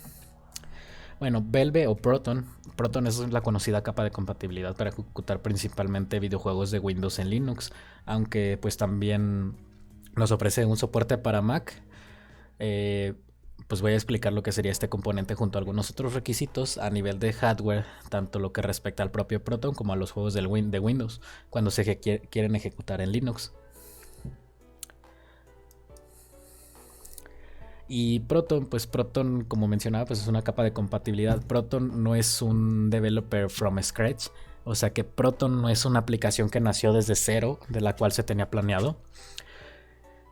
Bueno, Velve o Proton. Proton es la conocida capa de compatibilidad para ejecutar principalmente videojuegos de Windows en Linux, aunque pues también nos ofrece un soporte para Mac. Pues voy a explicar lo que sería este componente junto a algunos otros requisitos a nivel de hardware, tanto lo que respecta al propio Proton como a los juegos de Windows cuando se quieren ejecutar en Linux. Y Proton, pues Proton, como mencionaba, pues es una capa de compatibilidad. Proton no es un developer from scratch, o sea que Proton no es una aplicación que nació desde cero, de la cual se tenía planeado,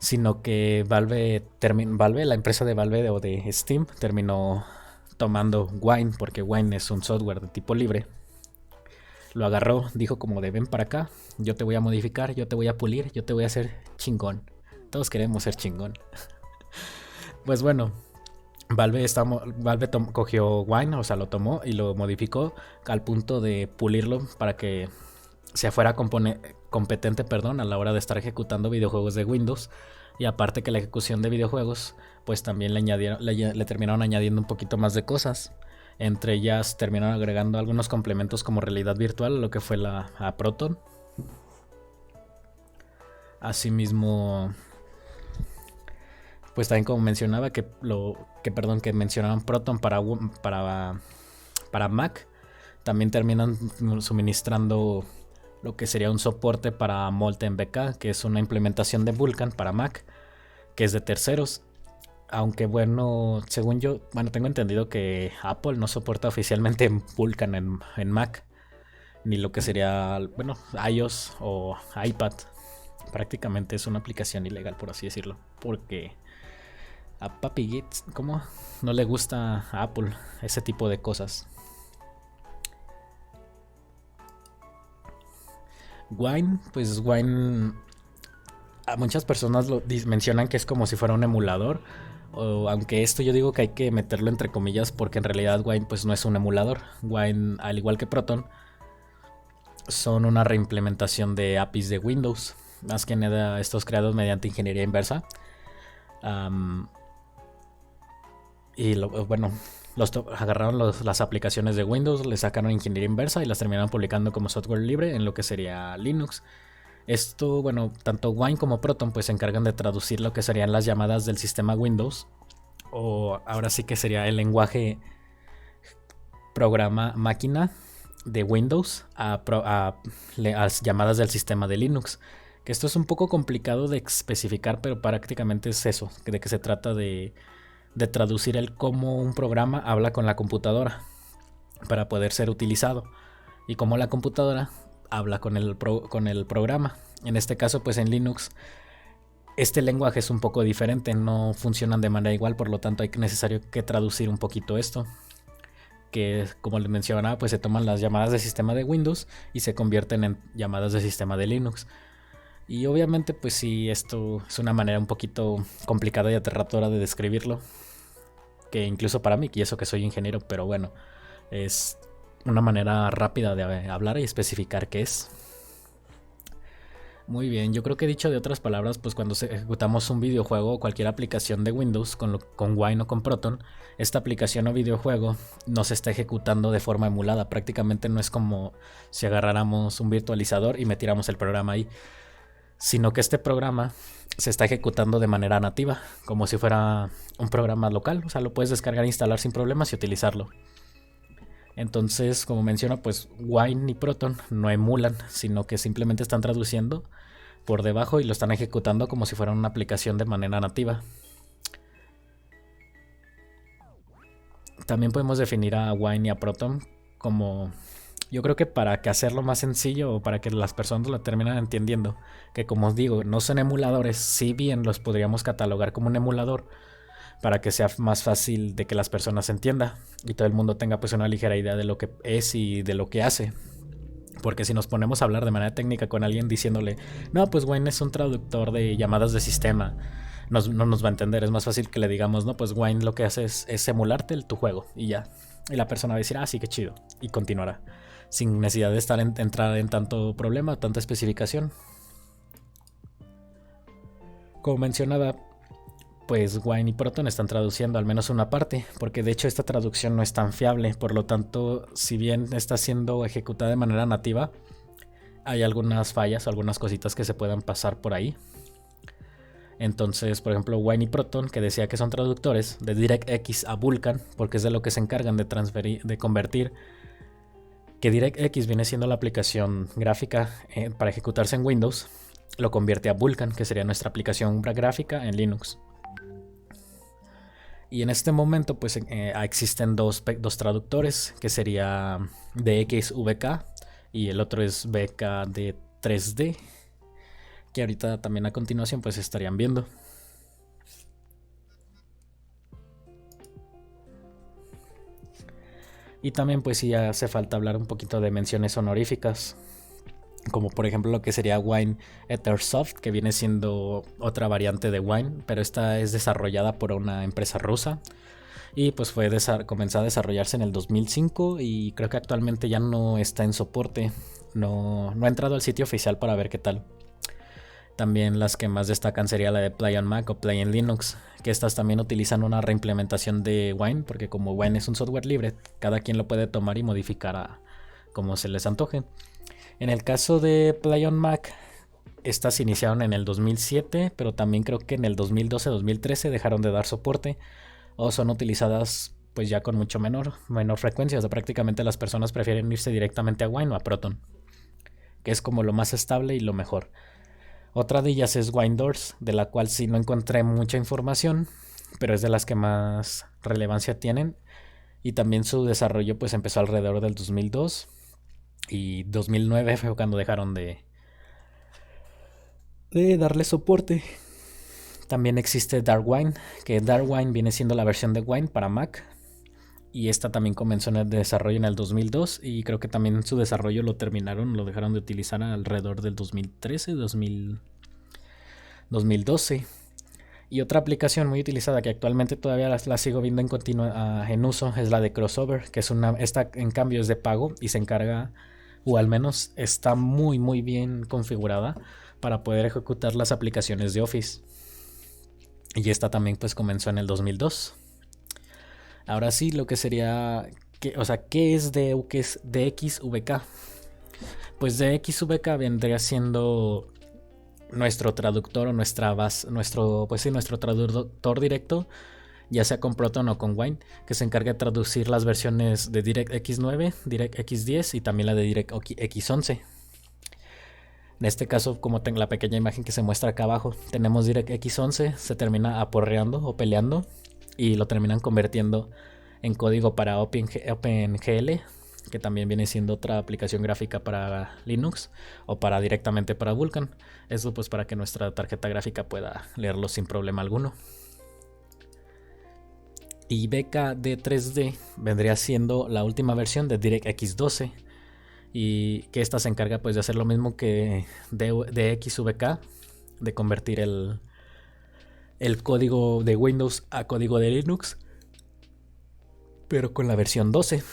sino que Valve, la empresa de Valve o de Steam, terminó tomando Wine, porque Wine es un software de tipo libre. Lo agarró, dijo como de ven para acá, yo te voy a modificar, yo te voy a pulir, yo te voy a hacer chingón. Todos queremos ser chingón. Pues bueno, Valve cogió Wine, o sea, lo tomó y lo modificó al punto de pulirlo para que se fuera competente, a la hora de estar ejecutando videojuegos de Windows. Y aparte que la ejecución de videojuegos, pues también le terminaron añadiendo un poquito más de cosas. Entre ellas terminaron agregando algunos complementos como realidad virtual, lo que fue a Proton. Asimismo, pues también como mencionaba que mencionaban Proton para Mac, también terminan suministrando lo que sería un soporte para Molten BK, que es una implementación de Vulkan para Mac, que es de terceros. Aunque bueno, según yo, tengo entendido que Apple no soporta oficialmente Vulkan en Mac, ni lo que sería, iOS o iPad. Prácticamente es una aplicación ilegal, por así decirlo, porque a Papi Git, ¿cómo? No le gusta a Apple ese tipo de cosas. Wine, pues Wine, a muchas personas mencionan que es como si fuera un emulador, aunque esto yo digo que hay que meterlo entre comillas porque en realidad Wine pues no es un emulador. Wine, al igual que Proton, son una reimplementación de APIs de Windows, más que nada estos creados mediante ingeniería inversa. Agarraron las aplicaciones de Windows, le sacaron ingeniería inversa y las terminaron publicando como software libre en lo que sería Linux. Esto, tanto Wine como Proton pues se encargan de traducir lo que serían las llamadas del sistema Windows, o ahora sí que sería el lenguaje programa máquina de Windows a las llamadas del sistema de Linux. Que esto es un poco complicado de especificar, pero prácticamente es eso, de que se trata de traducir el cómo un programa habla con la computadora para poder ser utilizado y cómo la computadora habla con el programa. En este caso, pues en Linux este lenguaje es un poco diferente, no funcionan de manera igual, por lo tanto hay necesario que traducir un poquito esto, que como les mencionaba, pues se toman las llamadas de sistema de Windows y se convierten en llamadas de sistema de Linux. Y obviamente pues sí, esto es una manera un poquito complicada y aterradora de describirlo, que incluso para mí, y eso que soy ingeniero, pero bueno, es una manera rápida de hablar y especificar qué es. Muy bien, yo creo que dicho de otras palabras, pues cuando ejecutamos un videojuego o cualquier aplicación de Windows con Wine o con Proton, esta aplicación o videojuego no se está ejecutando de forma emulada. Prácticamente no es como si agarráramos un virtualizador y metiéramos el programa ahí, sino que este programa se está ejecutando de manera nativa, como si fuera un programa local. O sea, lo puedes descargar e instalar sin problemas y utilizarlo. Entonces, como menciono, pues Wine y Proton no emulan, sino que simplemente están traduciendo por debajo y lo están ejecutando como si fuera una aplicación de manera nativa. También podemos definir a Wine y a Proton como Yo creo que para que hacerlo más sencillo o para que las personas lo terminen entendiendo, que como os digo, no son emuladores, si bien los podríamos catalogar como un emulador, para que sea más fácil de que las personas entiendan y todo el mundo tenga pues una ligera idea de lo que es y de lo que hace. Porque si nos ponemos a hablar de manera técnica con alguien diciéndole, no, pues Wine es un traductor de llamadas de sistema, no nos va a entender. Es más fácil que le digamos, no, pues Wine lo que hace es emularte tu juego y ya. Y la persona va a decir, ah, sí, qué chido. Y continuará. Sin necesidad de entrar en tanto problema, tanta especificación. Como mencionaba, pues Wine y Proton están traduciendo al menos una parte, porque de hecho esta traducción no es tan fiable, por lo tanto, si bien está siendo ejecutada de manera nativa, hay algunas fallas o algunas cositas que se puedan pasar por ahí. Entonces, por ejemplo, Wine y Proton, que decía que son traductores de DirectX a Vulkan, porque es de lo que se encargan de convertir, que DirectX viene siendo la aplicación gráfica para ejecutarse en Windows, lo convierte a Vulkan, que sería nuestra aplicación gráfica en Linux. Y en este momento pues existen dos traductores, que sería DXVK y el otro es BKD 3D, que ahorita también a continuación pues estarían viendo. Y también pues sí hace falta hablar un poquito de menciones honoríficas, como por ejemplo lo que sería Wine Ethersoft, que viene siendo otra variante de Wine, pero esta es desarrollada por una empresa rusa y pues comenzó a desarrollarse en el 2005 y creo que actualmente ya no está en soporte, no ha entrado al sitio oficial para ver qué tal. También las que más destacan sería la de Play on Mac o Play en Linux, que estas también utilizan una reimplementación de Wine, porque como Wine es un software libre, cada quien lo puede tomar y modificar a como se les antoje. En el caso de Play on Mac, estas se iniciaron en el 2007, pero también creo que en el 2012-2013 dejaron de dar soporte o son utilizadas pues ya con mucho menor frecuencia. O sea, prácticamente las personas prefieren irse directamente a Wine o a Proton, que es como lo más estable y lo mejor. Otra de ellas es WineDoors, de la cual sí no encontré mucha información, pero es de las que más relevancia tienen. Y también su desarrollo pues empezó alrededor del 2002 y 2009 fue cuando dejaron de darle soporte. También existe Darkwine, que Darkwine viene siendo la versión de Wine para Mac. Y esta también comenzó en el desarrollo en el 2002 y creo que también su desarrollo lo dejaron de utilizar alrededor del 2013, 2012. Y otra aplicación muy utilizada que actualmente todavía la sigo viendo en uso es la de Crossover, que esta en cambio es de pago y se encarga, o al menos está muy muy bien configurada para poder ejecutar las aplicaciones de Office. Y esta también pues comenzó en el 2002. Ahora sí, lo que sería, ¿qué es DXVK? Pues DXVK vendría siendo nuestro traductor o nuestro traductor directo, ya sea con Proton o con Wine, que se encarga de traducir las versiones de DirectX 9, DirectX 10 y también la de DirectX 11. En este caso, como tengo la pequeña imagen que se muestra acá abajo, tenemos DirectX 11, se termina aporreando o peleando y lo terminan convirtiendo en código para OpenGL, que también viene siendo otra aplicación gráfica para Linux o directamente para Vulkan. Eso pues para que nuestra tarjeta gráfica pueda leerlo sin problema alguno. Y BKD3D vendría siendo la última versión de DirectX 12 y que esta se encarga pues de hacer lo mismo que DXVK, de convertir el código de Windows a código de Linux, pero con la versión 12,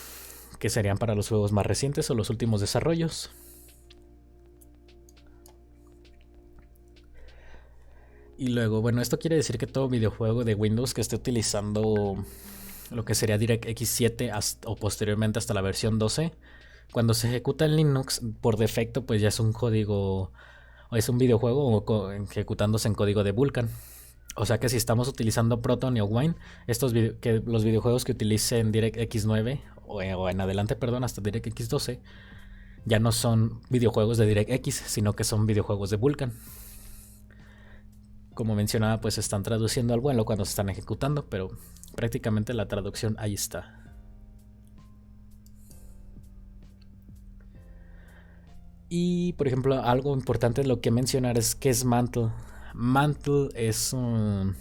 que serían para los juegos más recientes o los últimos desarrollos. Y luego, bueno, esto quiere decir que todo videojuego de Windows que esté utilizando lo que sería DirectX 7 o posteriormente hasta la versión 12, cuando se ejecuta en Linux, por defecto pues ya es un código o es un videojuego ejecutándose en código de Vulkan. O sea que si estamos utilizando Proton o Wine, los videojuegos que utilicen DirectX 9 o en adelante, hasta DirectX 12, ya no son videojuegos de DirectX, sino que son videojuegos de Vulkan. Como mencionaba, pues están traduciendo al vuelo cuando se están ejecutando, pero prácticamente la traducción ahí está. Y por ejemplo, algo importante lo que mencionar es que es Mantle. Mantle es una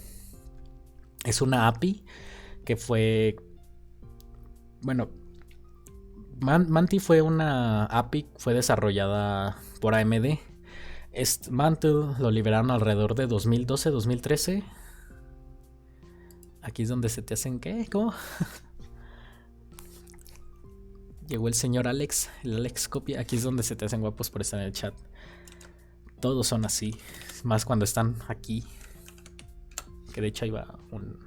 API que fue... Bueno, Mantle fue una API, fue desarrollada por AMD. Mantle lo liberaron alrededor de 2012-2013. Aquí es donde se te hacen... ¿Qué? ¿Cómo? Llegó el señor Alex, el Alex Copia. Aquí es donde se te hacen guapos por estar en el chat. Todos son así, más cuando están aquí. Que de hecho iba un...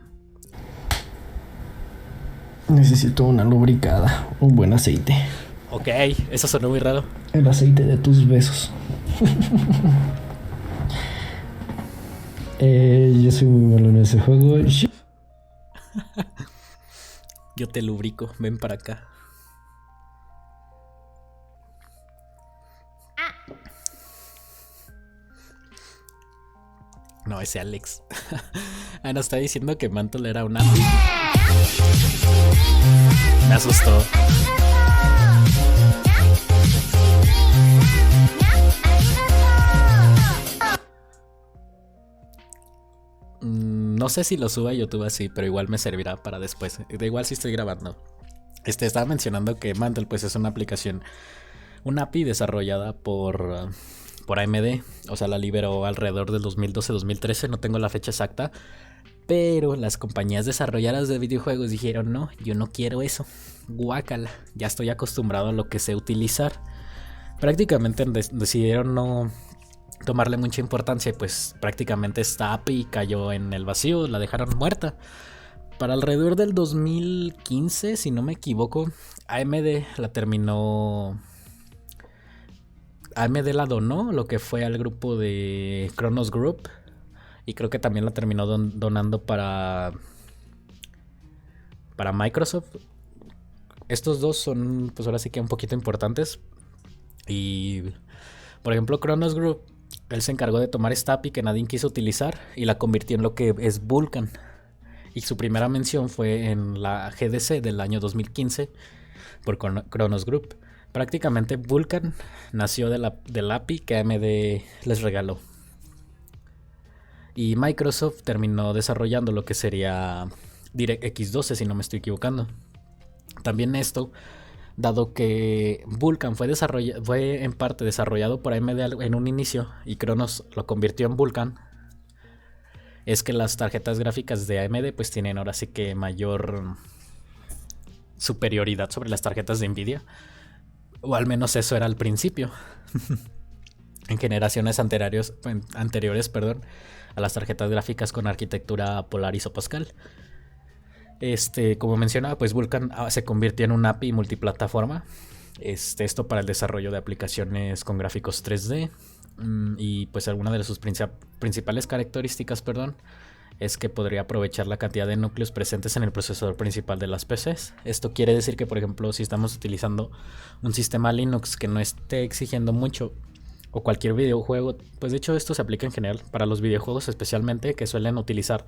Necesito una lubricada, un buen aceite. Ok, eso sonó muy raro. El aceite de tus besos. Yo soy muy malo en ese juego. Yo te lubrico, ven para acá. No, ese Alex. Nos está diciendo que Mantle era una... Me asustó. No sé si lo suba a YouTube así, pero igual me servirá para después. Da igual si estoy grabando. Estaba mencionando que Mantle pues es una aplicación, una API desarrollada por AMD. O sea, la liberó alrededor del 2012-2013, no tengo la fecha exacta. Pero las compañías desarrolladoras de videojuegos dijeron, no, yo no quiero eso. Guácala, ya estoy acostumbrado a lo que sé utilizar. Prácticamente decidieron no tomarle mucha importancia y pues prácticamente esta API cayó en el vacío, la dejaron muerta. Para alrededor del 2015, si no me equivoco, AMD la donó, lo que fue al grupo de Kronos Group. Y creo que también la terminó donando para Microsoft. Estos dos son, pues ahora sí que un poquito importantes. Y, por ejemplo, Kronos Group, él se encargó de tomar esta API que nadie quiso utilizar y la convirtió en lo que es Vulkan. Y su primera mención fue en la GDC del año 2015 por Kronos Group. Prácticamente Vulkan nació de la API que AMD les regaló. Y Microsoft terminó desarrollando lo que sería DirectX 12, si no me estoy equivocando. También esto, dado que Vulkan fue en parte desarrollado por AMD en un inicio y Kronos lo convirtió en Vulkan, es que las tarjetas gráficas de AMD pues tienen ahora sí que mayor superioridad sobre las tarjetas de Nvidia. O al menos eso era al principio. En generaciones anteriores, a las tarjetas gráficas con arquitectura Polaris o Pascal. Como mencionaba, pues Vulkan se convirtió en una API multiplataforma. Esto para el desarrollo de aplicaciones con gráficos 3D. Y pues alguna de sus principales características, es que podría aprovechar la cantidad de núcleos presentes en el procesador principal de las PCs. Esto quiere decir que, por ejemplo, si estamos utilizando un sistema Linux que no esté exigiendo mucho, o cualquier videojuego, pues de hecho esto se aplica en general para los videojuegos especialmente, que suelen utilizar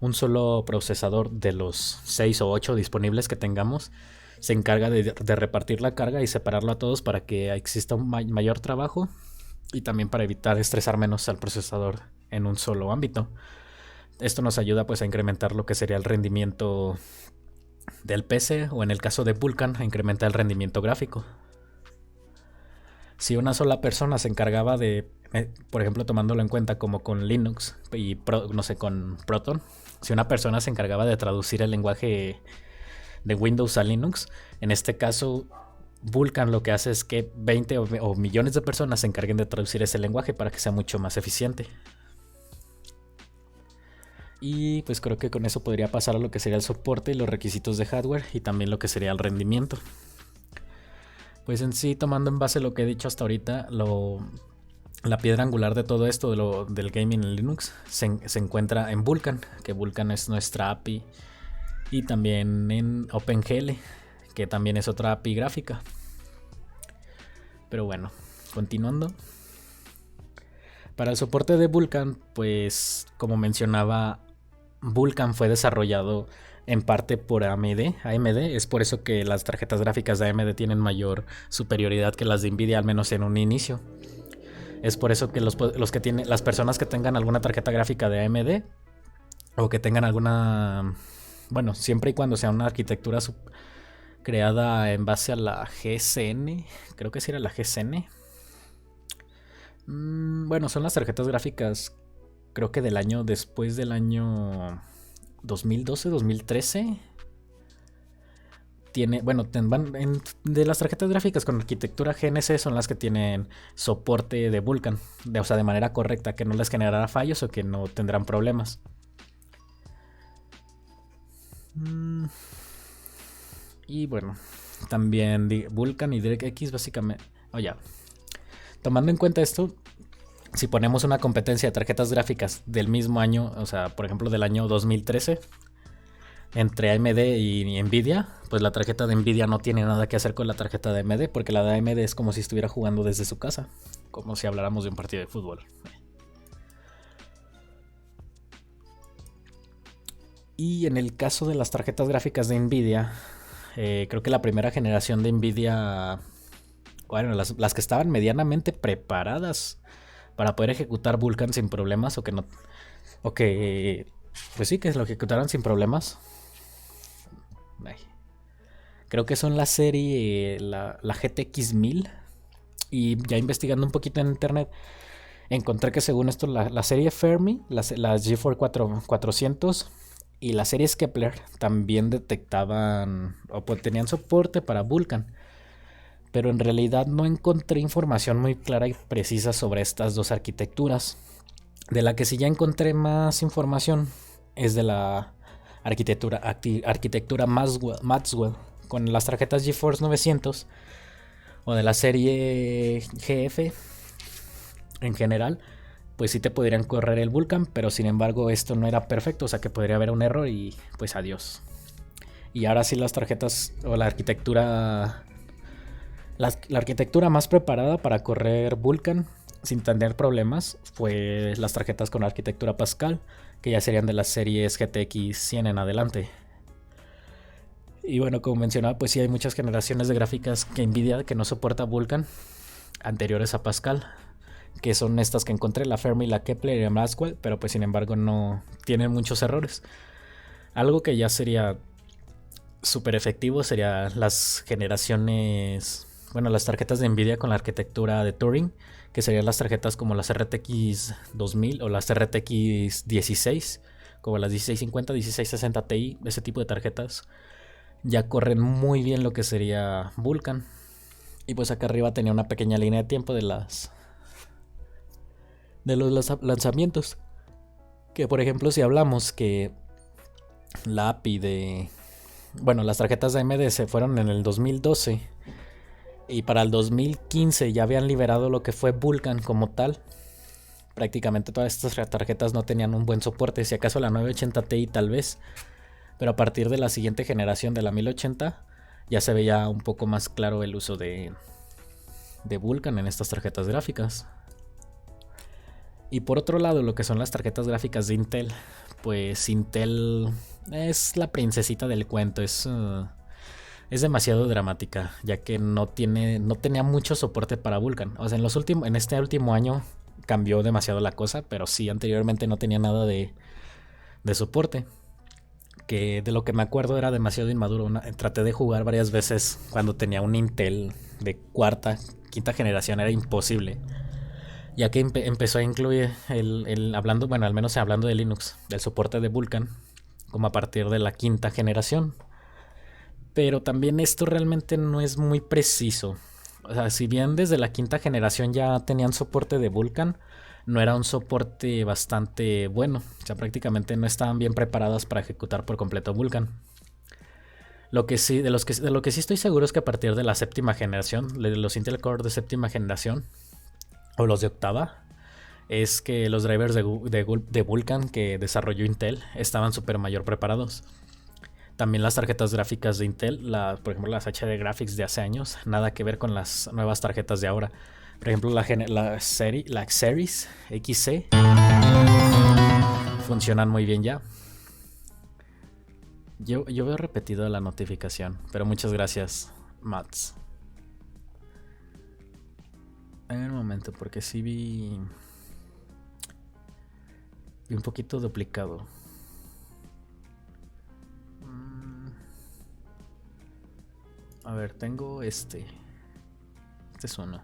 un solo procesador de los 6 o 8 disponibles que tengamos. Se encarga de repartir la carga y separarlo a todos para que exista un mayor trabajo y también para evitar estresar menos al procesador en un solo ámbito. Esto nos ayuda pues a incrementar lo que sería el rendimiento del PC, o en el caso de Vulkan a incrementar el rendimiento gráfico. Si una sola persona se encargaba de, por ejemplo, tomándolo en cuenta como con Linux y con Proton, si una persona se encargaba de traducir el lenguaje de Windows a Linux, en este caso Vulkan lo que hace es que 20 o millones de personas se encarguen de traducir ese lenguaje para que sea mucho más eficiente. Y pues creo que con eso podría pasar a lo que sería el soporte y los requisitos de hardware y también lo que sería el rendimiento. Pues en sí, tomando en base lo que he dicho hasta ahorita, la piedra angular de todo esto, del gaming en Linux, se encuentra en Vulkan, que Vulkan es nuestra API, y también en OpenGL, que también es otra API gráfica. Pero bueno, continuando. Para el soporte de Vulkan, pues como mencionaba, Vulkan fue desarrollado en parte por AMD. Es por eso que las tarjetas gráficas de AMD tienen mayor superioridad que las de Nvidia, al menos en un inicio. Es por eso que las personas que tengan alguna tarjeta gráfica de AMD o que tengan alguna, bueno, siempre y cuando sea una arquitectura creada en base a la GSN, creo que sí era la GSN. Bueno, son las tarjetas gráficas, creo que después del año 2012, 2013. De las tarjetas gráficas con arquitectura GNC son las que tienen soporte de Vulkan, o sea, de manera correcta, que no les generará fallos o que no tendrán problemas. Y bueno, también Vulkan y DirectX básicamente. Tomando en cuenta esto, si ponemos una competencia de tarjetas gráficas del mismo año, o sea, por ejemplo del año 2013, entre AMD y Nvidia, pues la tarjeta de Nvidia no tiene nada que hacer con la tarjeta de AMD, porque la de AMD es como si estuviera jugando desde su casa, como si habláramos de un partido de fútbol. Y en el caso de las tarjetas gráficas de Nvidia, creo que la primera generación de Nvidia, bueno, las que estaban medianamente preparadas para poder ejecutar Vulkan sin problemas, pues sí, que lo ejecutaran sin problemas. Creo que son la serie, la GTX 1000. Y ya investigando un poquito en internet, encontré que según esto la serie Fermi, las GeForce 400 y la serie Kepler también detectaban o tenían soporte para Vulkan. Pero en realidad no encontré información muy clara y precisa sobre estas dos arquitecturas. De la que sí ya encontré más información es de la arquitectura Maxwell con las tarjetas GeForce 900 o de la serie GF en general, pues sí te podrían correr el Vulkan, pero sin embargo esto no era perfecto, o sea que podría haber un error y pues adiós. Y ahora sí las tarjetas o la arquitectura más preparada para correr Vulkan sin tener problemas fue las tarjetas con arquitectura Pascal, que ya serían de las series GTX 100 en adelante. Y bueno, como mencionaba, pues sí hay muchas generaciones de gráficas que Nvidia que no soporta Vulkan anteriores a Pascal, que son estas que encontré, la Fermi, la Kepler y la Maxwell, pero pues sin embargo no tienen muchos errores. Algo que ya sería súper efectivo sería las generaciones, bueno, las tarjetas de Nvidia con la arquitectura de Turing, que serían las tarjetas como las RTX 2000 o las RTX 16, como las 1650, 1660 Ti, ese tipo de tarjetas ya corren muy bien lo que sería Vulkan. Y pues acá arriba tenía una pequeña línea de tiempo de los lanzamientos, que por ejemplo si hablamos que la API las tarjetas de AMD se fueron en el 2012 y para el 2015 ya habían liberado lo que fue Vulkan como tal. Prácticamente todas estas tarjetas no tenían un buen soporte, si acaso la 980 Ti tal vez, pero a partir de la siguiente generación de la 1080 ya se veía un poco más claro el uso de Vulkan en estas tarjetas gráficas. Y por otro lado, lo que son las tarjetas gráficas de Intel, pues Intel es la princesita del cuento, es demasiado dramática, ya que no tenía mucho soporte para Vulkan. O sea, en este último año cambió demasiado la cosa, pero sí, anteriormente no tenía nada de soporte. Que de lo que me acuerdo era demasiado inmaduro. Traté de jugar varias veces cuando tenía un Intel de quinta generación, era imposible. Ya que empezó a incluir al menos hablando de Linux, del soporte de Vulkan, como a partir de la quinta generación. Pero también esto realmente no es muy preciso. O sea, si bien desde la quinta generación ya tenían soporte de Vulkan, no era un soporte bastante bueno. O sea, prácticamente no estaban bien preparadas para ejecutar por completo Vulkan. De lo que sí estoy seguro es que a partir de la séptima generación, de los Intel Core de séptima generación, o los de octava, es que los drivers de Vulkan que desarrolló Intel estaban súper mayor preparados. También las tarjetas gráficas de Intel, por ejemplo las HD Graphics de hace años, nada que ver con las nuevas tarjetas de ahora. Por ejemplo la Series XC funcionan muy bien ya. Yo veo repetido la notificación, pero muchas gracias, Mats. En un momento, porque sí vi un poquito duplicado. A ver, tengo este. Este es uno.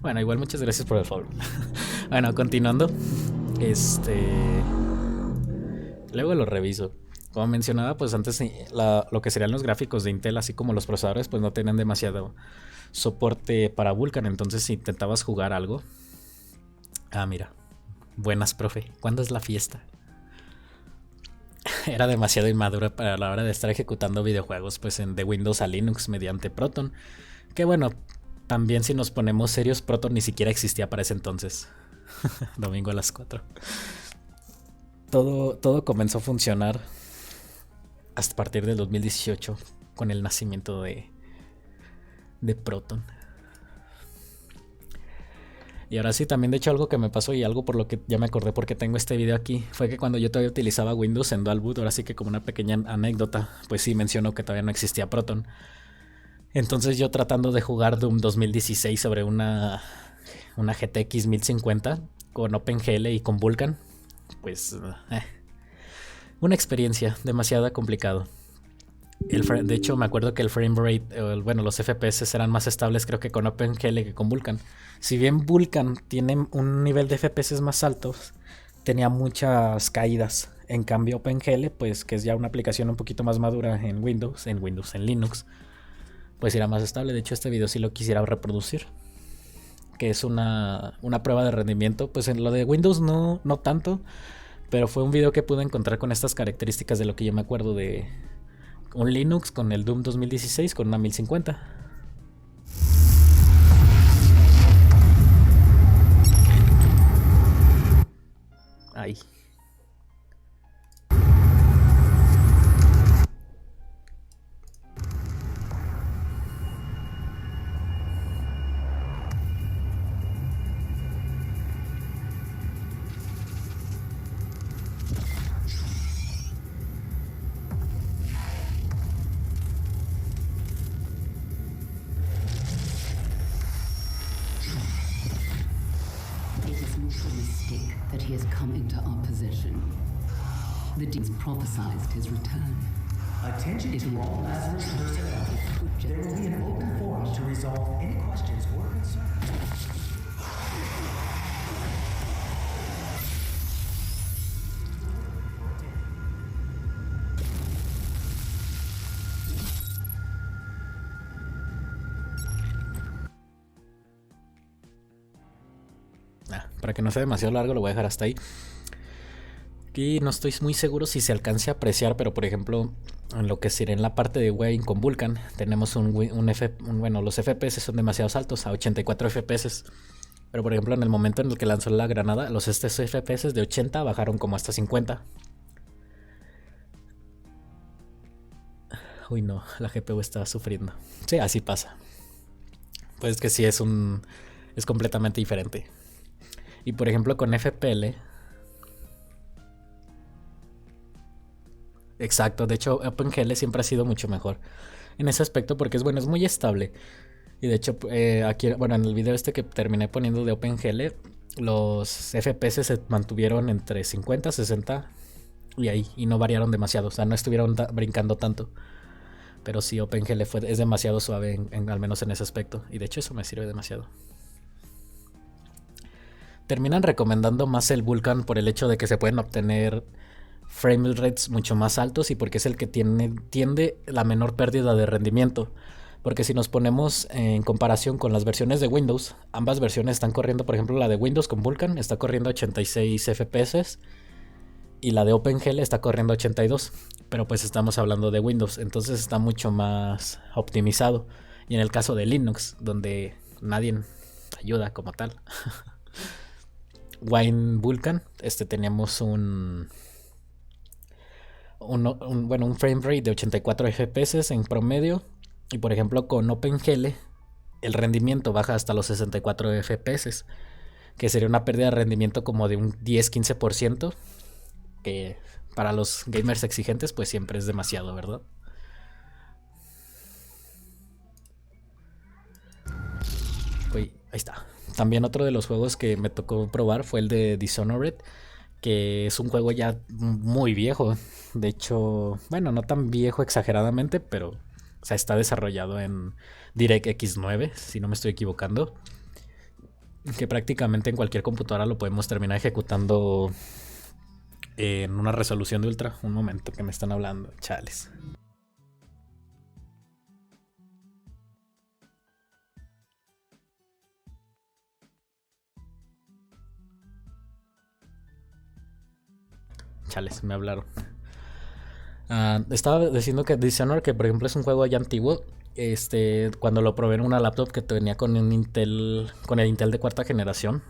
Bueno, igual muchas gracias por el follow. Bueno, continuando. Luego lo reviso. Como mencionaba, pues antes lo que serían los gráficos de Intel, así como los procesadores, pues no tenían demasiado soporte para Vulkan. Entonces si intentabas jugar algo... Ah, mira. Buenas, profe. ¿Cuándo es la fiesta? Era demasiado inmadura para la hora de estar ejecutando videojuegos pues de Windows a Linux mediante Proton. Que bueno, también si nos ponemos serios, Proton ni siquiera existía para ese entonces. Domingo a las 4. Todo comenzó a funcionar hasta partir del 2018 con el nacimiento de Proton. Y ahora sí, también de hecho algo que me pasó y algo por lo que ya me acordé porque tengo este video aquí, fue que cuando yo todavía utilizaba Windows en Dual Boot, ahora sí que como una pequeña anécdota, pues sí menciono que todavía no existía Proton. Entonces yo tratando de jugar Doom 2016 sobre una GTX 1050 con OpenGL y con Vulkan, pues una experiencia demasiado complicado. De hecho me acuerdo que el frame rate, bueno, los FPS eran más estables creo que con OpenGL que con Vulkan. Si bien Vulkan tiene un nivel de FPS más alto, tenía muchas caídas. En cambio OpenGL, pues que es ya una aplicación un poquito más madura en Linux, pues era más estable. De hecho este video sí lo quisiera reproducir, que es una prueba de rendimiento. Pues en lo de Windows no tanto, pero fue un video que pude encontrar con estas características de lo que yo me acuerdo de un Linux con el Doom 2016 con una 1050. Ahí. That he has come into our possession. The demons prophesied his return. Attention to all Lazarus personnel. There will be an open forum to resolve any questions or concerns. Para que no sea demasiado largo lo voy a dejar hasta ahí. Aquí no estoy muy seguro si se alcance a apreciar, pero por ejemplo en lo que sería en la parte de Wayne con Vulkan tenemos bueno, los FPS son demasiado altos, a 84 FPS. Pero por ejemplo en el momento en el que lanzó la granada, los FPS de 80 bajaron como hasta 50. Uy no, la GPU está sufriendo. Sí, así pasa. Pues que sí es completamente diferente. Y por ejemplo con FPL. Exacto, de hecho OpenGL siempre ha sido mucho mejor en ese aspecto porque es muy estable. Y de hecho aquí, bueno, en el video que terminé poniendo de OpenGL, los FPS se mantuvieron entre 50, 60 y ahí, y no variaron demasiado, o sea, no estuvieron brincando tanto. Pero sí, OpenGL es demasiado suave, al menos en ese aspecto, y de hecho eso me sirve demasiado. Terminan recomendando más el Vulkan por el hecho de que se pueden obtener frame rates mucho más altos y porque es el que tiende la menor pérdida de rendimiento. Porque si nos ponemos en comparación con las versiones de Windows, ambas versiones están corriendo, por ejemplo la de Windows con Vulkan está corriendo a 86 FPS y la de OpenGL está corriendo a 82, pero pues estamos hablando de Windows, entonces está mucho más optimizado. Y en el caso de Linux, donde nadie ayuda como tal, Wine Vulkan, teníamos un frame rate de 84 FPS en promedio. Y por ejemplo con OpenGL el rendimiento baja hasta los 64 FPS, que sería una pérdida de rendimiento como de un 10-15%, que para los gamers exigentes pues siempre es demasiado, ¿verdad? Uy, ahí está. También otro de los juegos que me tocó probar fue el de Dishonored, que es un juego ya muy viejo. De hecho, bueno, no tan viejo exageradamente, pero o sea, está desarrollado en DirectX 9, si no me estoy equivocando. Que prácticamente en cualquier computadora lo podemos terminar ejecutando en una resolución de ultra. Un momento que me están hablando, chales. Chales, me hablaron. Estaba diciendo que Dishonored, que por ejemplo es un juego ya antiguo. Cuando lo probé en una laptop que tenía con un Intel, con el Intel de cuarta generación,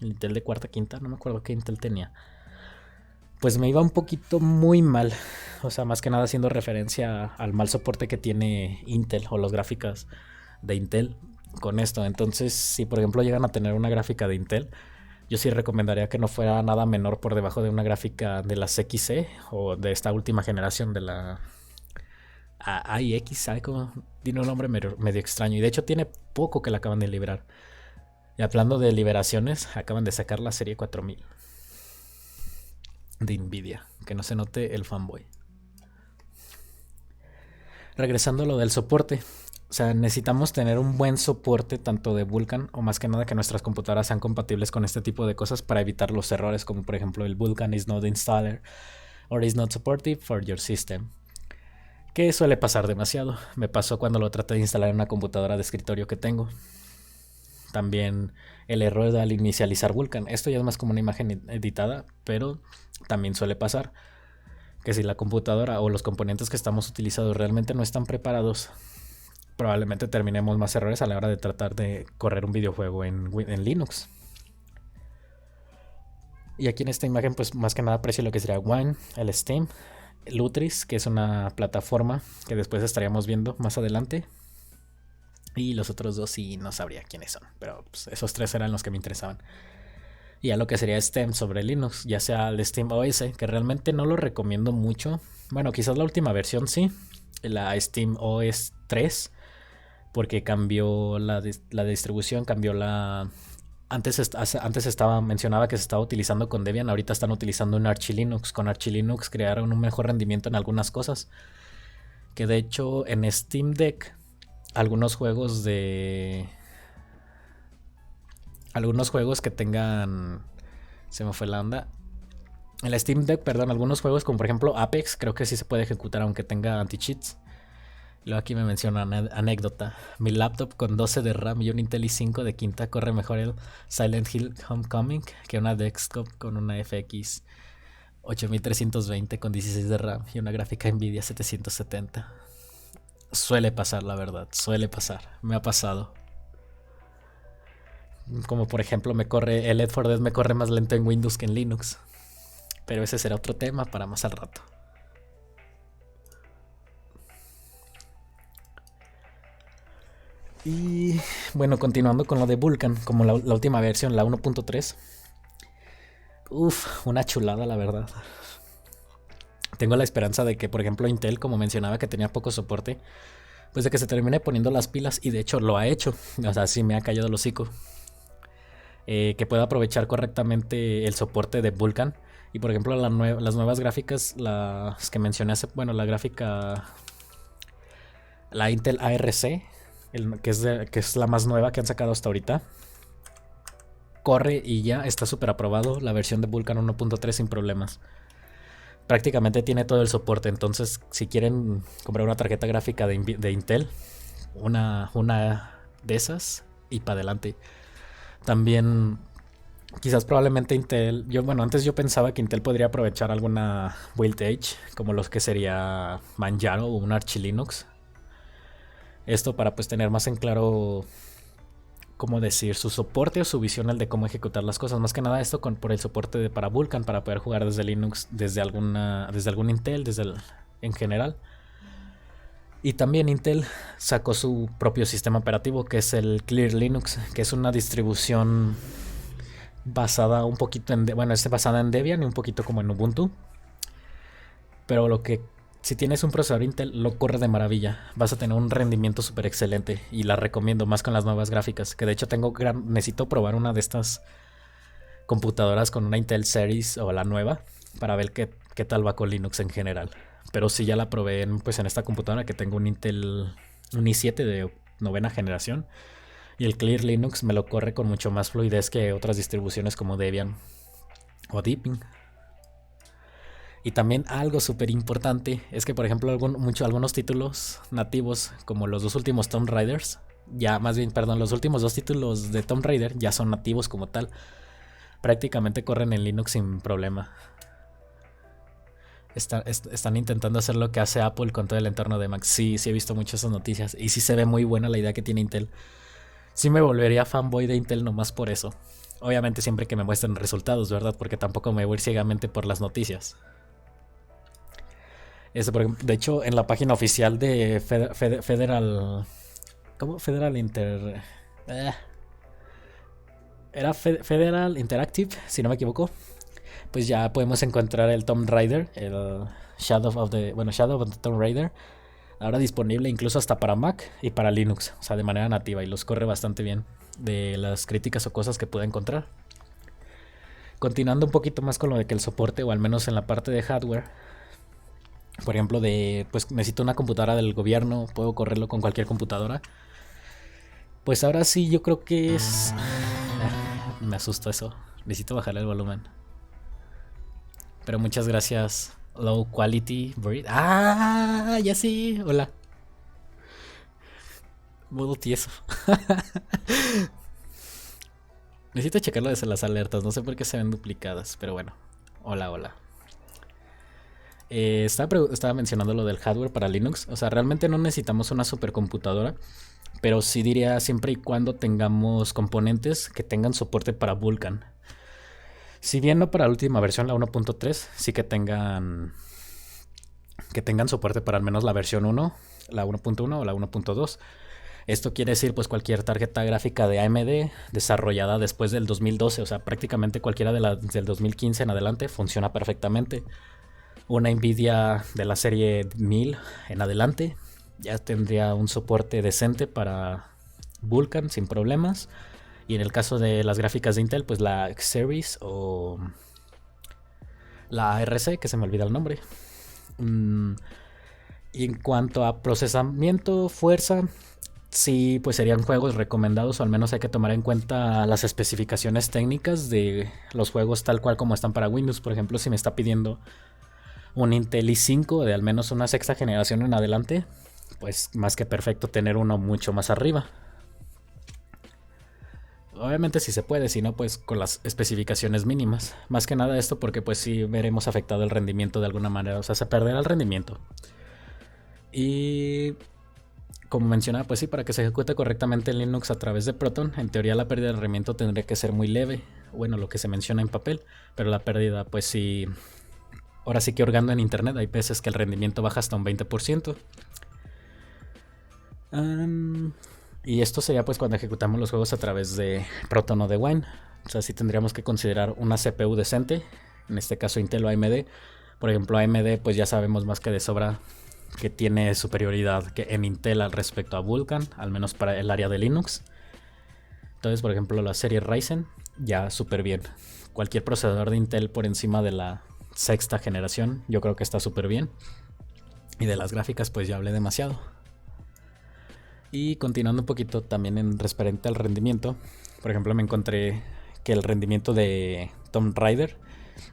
el Intel de cuarta, quinta, no me acuerdo qué Intel tenía. Pues me iba un poquito muy mal. O sea, más que nada haciendo referencia al mal soporte que tiene Intel o las gráficas de Intel con esto. Entonces, si por ejemplo llegan a tener una gráfica de Intel, yo sí recomendaría que no fuera nada menor por debajo de una gráfica de las XE o de esta última generación de la AIX, ¿sabe cómo? Tiene un nombre medio extraño y de hecho tiene poco que la acaban de liberar. Y hablando de liberaciones, acaban de sacar la serie 4000 de Nvidia, que no se note el fanboy. Regresando a lo del soporte, o sea, necesitamos tener un buen soporte tanto de Vulkan o más que nada que nuestras computadoras sean compatibles con este tipo de cosas para evitar los errores como por ejemplo el Vulkan is not installer or is not supportive for your system, que suele pasar demasiado. Me pasó cuando lo traté de instalar en una computadora de escritorio que tengo. También el error al inicializar Vulkan, esto ya es más como una imagen editada, pero también suele pasar que si la computadora o los componentes que estamos utilizando realmente no están preparados, probablemente terminemos más errores a la hora de tratar de correr un videojuego en Linux. Y aquí en esta imagen pues más que nada aprecio lo que sería Wine, el Steam, Lutris, que es una plataforma que después estaríamos viendo más adelante. Y los otros dos sí no sabría quiénes son, pero pues, esos tres eran los que me interesaban. Y a lo que sería Steam sobre Linux, ya sea el Steam OS, que realmente no lo recomiendo mucho. Bueno, quizás la última versión sí, la Steam OS 3, porque cambió la distribución, cambió la... Antes mencionaba que se estaba utilizando con Debian, ahorita están utilizando un Arch Linux. Con Arch Linux crearon un mejor rendimiento en algunas cosas. Que de hecho en Steam Deck, algunos juegos que tengan... Se me fue la onda. En la Steam Deck, perdón, algunos juegos como por ejemplo Apex, creo que sí se puede ejecutar aunque tenga anti-cheats. Luego aquí me menciona una anécdota. Mi laptop con 12 de RAM y un Intel i5 de quinta corre mejor el Silent Hill Homecoming que una desktop con una FX 8320 con 16 de RAM y una gráfica Nvidia 770. Suele pasar, la verdad, suele pasar. Me ha pasado. Como por ejemplo el Left 4 Dead me corre más lento en Windows que en Linux. Pero ese será otro tema para más al rato. Y bueno, continuando con lo de Vulkan, como la última versión, la 1.3. Una chulada la verdad. Tengo la esperanza de que, por ejemplo, Intel, como mencionaba que tenía poco soporte, pues de que se termine poniendo las pilas, y de hecho lo ha hecho. O sea, sí me ha callado el hocico. Que pueda aprovechar correctamente el soporte de Vulkan. Y por ejemplo, las nuevas gráficas, las que mencioné hace, bueno, la gráfica, la Intel ARC, que es la más nueva que han sacado hasta ahorita, corre y ya está súper aprobado la versión de Vulkan 1.3 sin problemas. Prácticamente tiene todo el soporte. Entonces si quieren comprar una tarjeta gráfica de Intel, una de esas y para adelante. También quizás probablemente Intel, antes yo pensaba que Intel podría aprovechar alguna build edge como los que sería Manjaro o un Arch Linux. Esto para pues tener más en claro, ¿cómo decir?, su soporte o su visión al de cómo ejecutar las cosas. Más que nada esto por el soporte para Vulkan, para poder jugar desde Linux, desde algún Intel, en general. Y también Intel sacó su propio sistema operativo, que es el Clear Linux, que es una distribución basada un poquito basada en Debian y un poquito como en Ubuntu. Pero si tienes un procesador Intel, lo corre de maravilla. Vas a tener un rendimiento súper excelente. Y la recomiendo más con las nuevas gráficas. Que de hecho necesito probar una de estas computadoras con una Intel Series o la nueva. Para ver qué tal va con Linux en general. Pero sí ya la probé en esta computadora que tengo un i7 de 9ª generación. Y el Clear Linux me lo corre con mucho más fluidez que otras distribuciones como Debian o Deepin. Y también algo súper importante es que, por ejemplo, algunos títulos nativos, como los 2 últimos Tomb Raiders, los últimos 2 títulos de Tomb Raider ya son nativos como tal. Prácticamente corren en Linux sin problema. Están intentando hacer lo que hace Apple con todo el entorno de Mac. Sí, he visto muchas esas noticias. Y sí se ve muy buena la idea que tiene Intel. Sí me volvería fanboy de Intel nomás por eso. Obviamente siempre que me muestren resultados, ¿verdad? Porque tampoco me voy a ir ciegamente por las noticias. De hecho, en la página oficial de Federal... ¿Cómo? Federal Inter... Era Federal Interactive, si no me equivoco. Pues ya podemos encontrar el Tomb Raider, el Shadow of the Tomb Raider. Ahora disponible incluso hasta para Mac y para Linux. O sea, de manera nativa. Y los corre bastante bien. De las críticas o cosas que pude encontrar. Continuando un poquito más con lo de que el soporte, o al menos en la parte de hardware... Por ejemplo, pues necesito una computadora del gobierno, puedo correrlo con cualquier computadora. Pues ahora sí, yo creo que es... me asustó eso. Necesito bajarle el volumen. Pero muchas gracias, Low Quality Breed. ¡Ah! Ya sí, hola. Modo tieso. Necesito checarlo desde las alertas, no sé por qué se ven duplicadas, pero bueno. Hola. Estaba mencionando lo del hardware para Linux. O sea, realmente no necesitamos una supercomputadora, pero sí diría siempre y cuando tengamos componentes que tengan soporte para Vulkan. Si bien no para la última versión, la 1.3, sí que tengan soporte para al menos la versión 1, la 1.1 o la 1.2. Esto quiere decir pues cualquier tarjeta gráfica de AMD desarrollada después del 2012, o sea, prácticamente cualquiera del 2015 en adelante funciona perfectamente. Una Nvidia de la serie 1000 en adelante ya tendría un soporte decente para Vulkan sin problemas. Y en el caso de las gráficas de Intel, pues la X-Series o la ARC, que se me olvida el nombre. Y en cuanto a procesamiento, fuerza, sí, pues serían juegos recomendados, o al menos hay que tomar en cuenta las especificaciones técnicas de los juegos tal cual como están para Windows. Por ejemplo, si me está pidiendo un Intel i5 de al menos una 6ª generación en adelante, pues más que perfecto tener uno mucho más arriba. Obviamente si se puede, si no pues con las especificaciones mínimas. Más que nada esto porque pues sí veremos afectado el rendimiento de alguna manera, o sea, se perderá el rendimiento. Y como mencionaba, pues sí, para que se ejecute correctamente en Linux a través de Proton, en teoría la pérdida de rendimiento tendría que ser muy leve. Bueno, lo que se menciona en papel, pero la pérdida pues sí... Ahora sí que hurgando en internet hay veces que el rendimiento baja hasta un 20%. Y esto sería pues cuando ejecutamos los juegos a través de Proton o de Wine. O sea, sí tendríamos que considerar una CPU decente. En este caso Intel o AMD. Por ejemplo, AMD pues ya sabemos más que de sobra que tiene superioridad que en Intel al respecto a Vulkan, al menos para el área de Linux. Entonces, por ejemplo, la serie Ryzen ya súper bien. Cualquier procesador de Intel por encima de la 6ª generación yo creo que está súper bien. Y de las gráficas pues ya hablé demasiado. Y continuando un poquito también en referente al rendimiento, por ejemplo me encontré que el rendimiento de Tomb Raider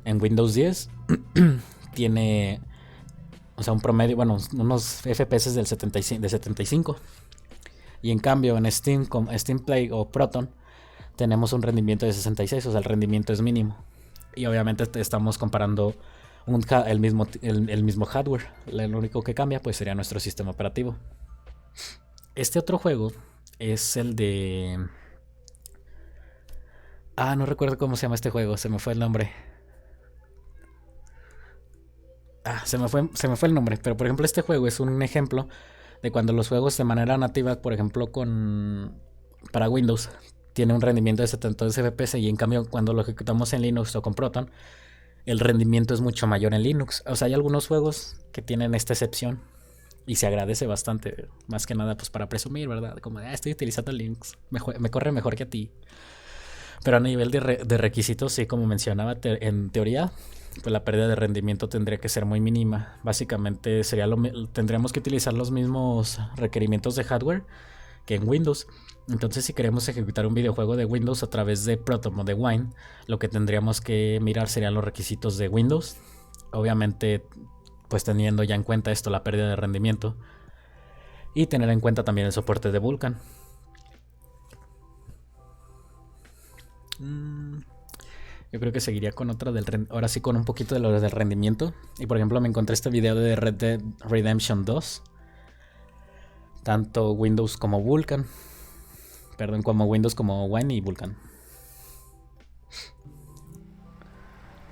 en Windows 10 tiene, o sea, un promedio, bueno, unos FPS de 75. Y en cambio en Steam Play o Proton tenemos un rendimiento de 66, o sea, el rendimiento es mínimo. Y obviamente estamos comparando el mismo hardware. Lo único que cambia pues sería nuestro sistema operativo. Este otro juego es el de... no recuerdo cómo se llama este juego, se me fue el nombre. Se me fue el nombre, pero por ejemplo este juego es un ejemplo de cuando los juegos de manera nativa, por ejemplo para Windows, tiene un rendimiento de 72 FPS y en cambio cuando lo ejecutamos en Linux o con Proton, el rendimiento es mucho mayor en Linux. O sea, hay algunos juegos que tienen esta excepción y se agradece bastante, más que nada pues para presumir, ¿verdad? Como de, estoy utilizando Linux, me corre mejor que a ti. Pero a nivel de requisitos, sí, como mencionaba, en teoría, pues la pérdida de rendimiento tendría que ser muy mínima. Básicamente tendríamos que utilizar los mismos requerimientos de hardware que en Windows. Entonces, si queremos ejecutar un videojuego de Windows a través de Proton o de Wine, lo que tendríamos que mirar serían los requisitos de Windows. Obviamente, pues teniendo ya en cuenta esto, la pérdida de rendimiento. Y tener en cuenta también el soporte de Vulkan. Yo creo que seguiría con otra ahora sí con un poquito de lo del rendimiento. Y por ejemplo me encontré este video de Red Dead Redemption 2. Tanto Windows como Vulkan. Perdón, como Windows como Wine y Vulkan.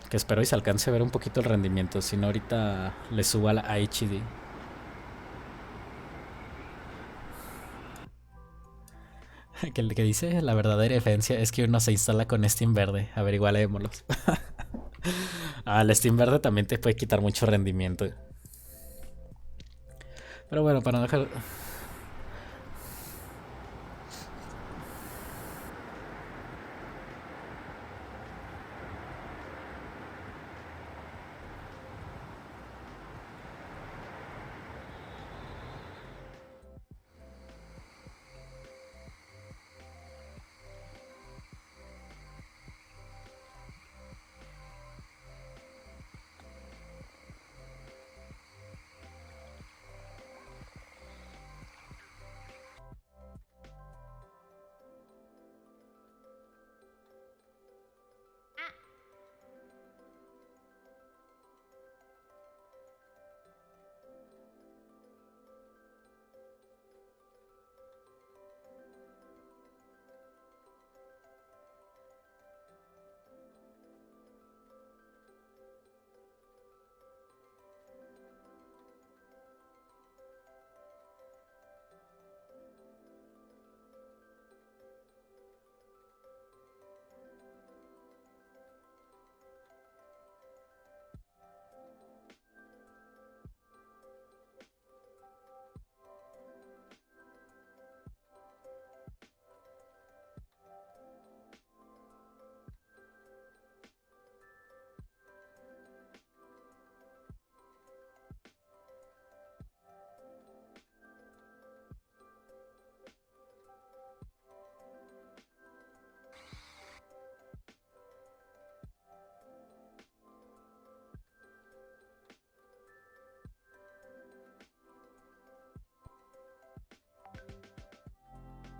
Que espero y se alcance a ver un poquito el rendimiento. Si no ahorita le subo a la HD. Que el que dice la verdadera diferencia es que uno se instala con Steam verde. Averigualémoslos. El Steam verde también te puede quitar mucho rendimiento. Pero bueno, para no dejar...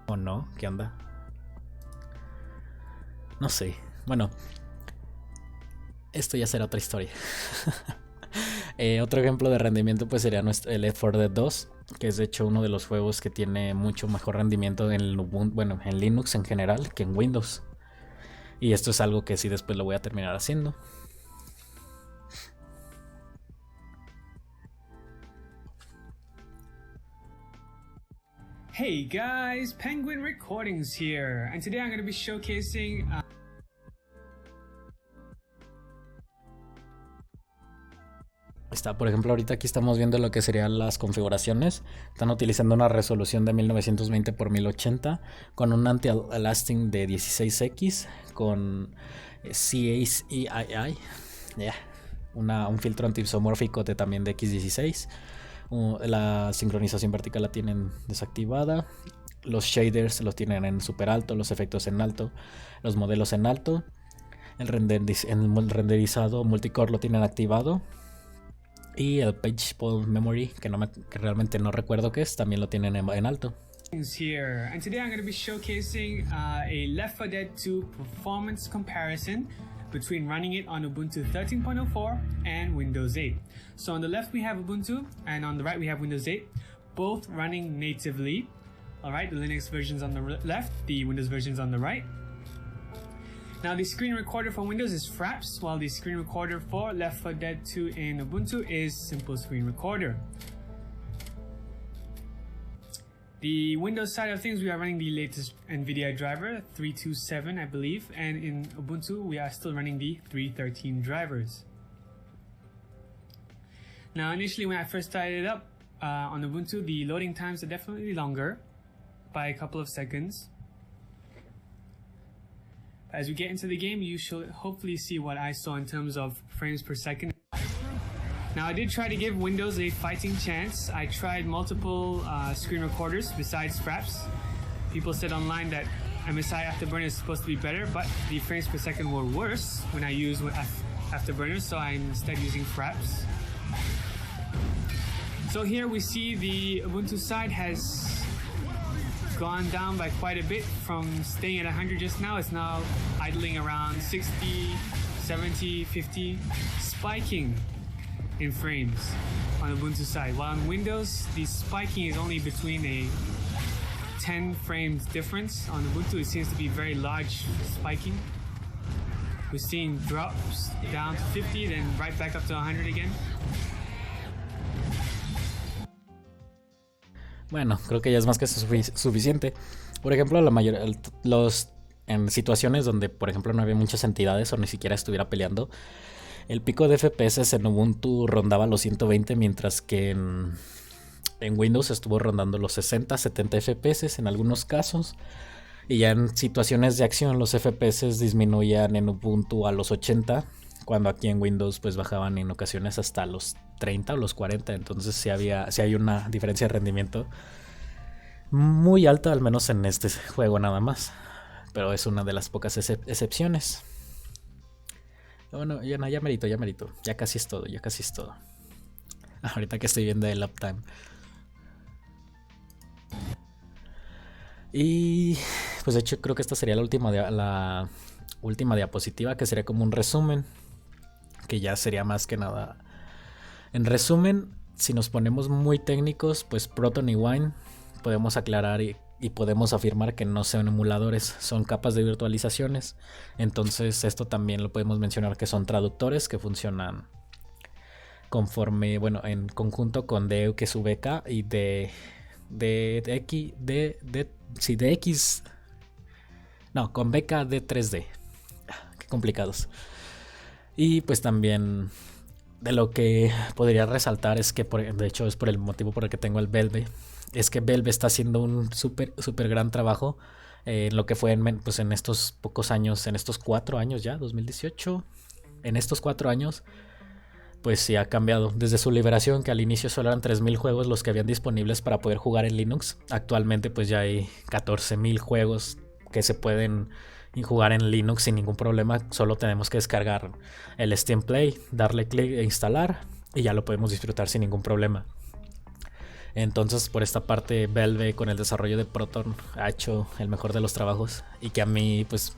¿O no? ¿Qué onda? No sé. Bueno, esto ya será otra historia. Otro ejemplo de rendimiento pues sería el Left 4 Dead 2, que es de hecho uno de los juegos que tiene mucho mejor rendimiento en Linux en general que en Windows. Y esto es algo que sí después lo voy a terminar haciendo. Hey guys, Penguin Recordings here, and today I'm going to be showcasing Está, por ejemplo, ahorita aquí estamos viendo lo que serían las configuraciones. Están utilizando una resolución de 1920 x 1080 con un anti-aliasing de 16x con CACI, un filtro antisomórfico también de X16. La sincronización vertical la tienen desactivada. Los shaders los tienen en super alto, los efectos en alto, los modelos en alto. El renderizado multicore lo tienen activado. Y el Page Pool Memory, que realmente no recuerdo qué es, también lo tienen en alto. Here, and today I'm going to be showcasing a Left 4 Dead 2 performance comparison between running it on Ubuntu 13.04 and Windows 8. So on the left we have Ubuntu, and on the right we have Windows 8, both running natively. Alright, the Linux version's on the left, the Windows version's on the right. Now the screen recorder for Windows is Fraps, while the screen recorder for Left 4 Dead 2 in Ubuntu is Simple Screen Recorder. The Windows side of things, we are running the latest NVIDIA driver, 327, I believe, and in Ubuntu, we are still running the 313 drivers. Now, initially, when I first started it up on Ubuntu, the loading times are definitely longer by a couple of seconds. As we get into the game, you should hopefully see what I saw in terms of frames per second. Now, I did try to give Windows a fighting chance. I tried multiple screen recorders besides Fraps. People said online that MSI Afterburner is supposed to be better, but the frames per second were worse when I used Afterburner, so I'm instead using Fraps. So here we see the Ubuntu side has gone down by quite a bit from staying at 100 just now. It's now idling around 60, 70, 50, spiking in frames on Ubuntu side. While on Windows, the spiking is only between a 10 frames difference. On Ubuntu, it seems to be very large spiking. We're seeing drops down to 50, then right back up to 100 again. Bueno, creo que ya es más que suficiente. Por ejemplo, en situaciones donde, por ejemplo, no había muchas entidades o ni siquiera estuviera peleando, el pico de FPS en Ubuntu rondaba los 120, mientras que en Windows estuvo rondando los 60, 70 FPS en algunos casos. Y ya en situaciones de acción los FPS disminuían en Ubuntu a los 80, cuando aquí en Windows pues bajaban en ocasiones hasta los 30 o los 40. Entonces sí hay una diferencia de rendimiento muy alta, al menos en este juego nada más. Pero es una de las pocas excepciones. Bueno, ya merito. Ya casi es todo. Ahorita que estoy viendo el uptime. Y pues de hecho creo que esta sería la última diapositiva, que sería como un resumen, que ya sería más que nada. En resumen, si nos ponemos muy técnicos, pues Proton y Wine podemos aclarar y podemos afirmar que no son emuladores, son capas de virtualizaciones. Entonces esto también lo podemos mencionar que son traductores que funcionan conforme, bueno, en conjunto con DXVK y con BKD3D. Qué complicados. Y pues también de lo que podría resaltar es que, de hecho es por el motivo por el que tengo el Velve, es que Velve está haciendo un súper gran trabajo en lo que fue en estos pocos años, en estos 4 años ya, 2018, en estos 4 años, pues sí ha cambiado. Desde su liberación, que al inicio solo eran 3,000 juegos los que habían disponibles para poder jugar en Linux, actualmente pues ya hay 14,000 juegos que se pueden jugar en Linux sin ningún problema. Solo tenemos que descargar el Steam Play, darle clic e instalar y ya lo podemos disfrutar sin ningún problema. Entonces por esta parte Velve con el desarrollo de Proton ha hecho el mejor de los trabajos, y que a mí pues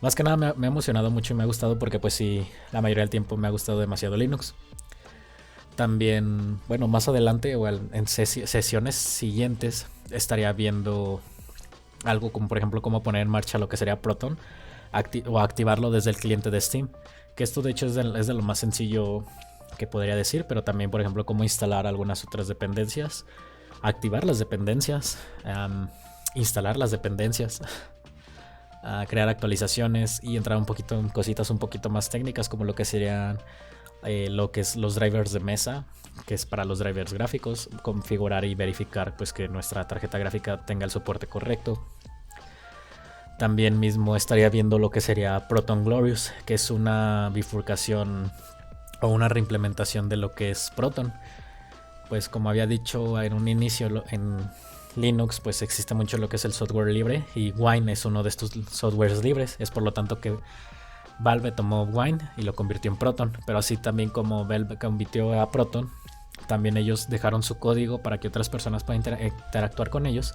más que nada me ha emocionado mucho y me ha gustado, porque pues sí, la mayoría del tiempo me ha gustado demasiado Linux. También, bueno, más adelante o en sesiones siguientes estaría viendo algo como por ejemplo cómo poner en marcha lo que sería Proton o activarlo desde el cliente de Steam, que esto de hecho es de lo más sencillo que podría decir, pero también por ejemplo cómo instalar algunas otras dependencias, activar las dependencias, instalar las dependencias, crear actualizaciones y entrar un poquito en cositas un poquito más técnicas, como lo que serían lo que es los drivers de mesa, que es para los drivers gráficos, configurar y verificar pues que nuestra tarjeta gráfica tenga el soporte correcto. También mismo estaría viendo lo que sería Proton Glorious, que es una bifurcación o una reimplementación de lo que es Proton. Pues como había dicho en un inicio, en Linux pues existe mucho lo que es el software libre, y Wine es uno de estos softwares libres. Es por lo tanto que Valve tomó Wine y lo convirtió en Proton, pero así también como Valve convirtió a Proton, también ellos dejaron su código para que otras personas puedan interactuar con ellos,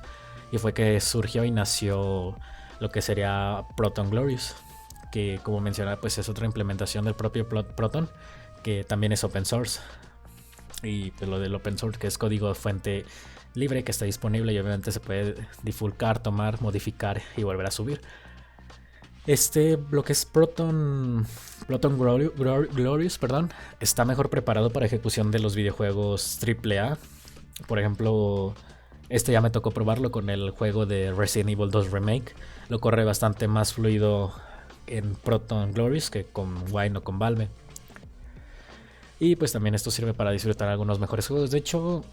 y fue que surgió y nació lo que sería Proton Glorious, que como mencionaba pues es otra implementación del propio Proton, que también es open source. Y pues lo del open source, que es código fuente libre que está disponible y obviamente se puede difulcar, tomar, modificar y volver a subir. Lo que es Proton Glorious, está mejor preparado para ejecución de los videojuegos AAA. Por ejemplo, Este ya me tocó probarlo con el juego de Resident Evil 2 Remake. Lo corre bastante más fluido en Proton Glorious que con Wine o con Valve. Y pues también esto sirve para disfrutar algunos mejores juegos. De hecho,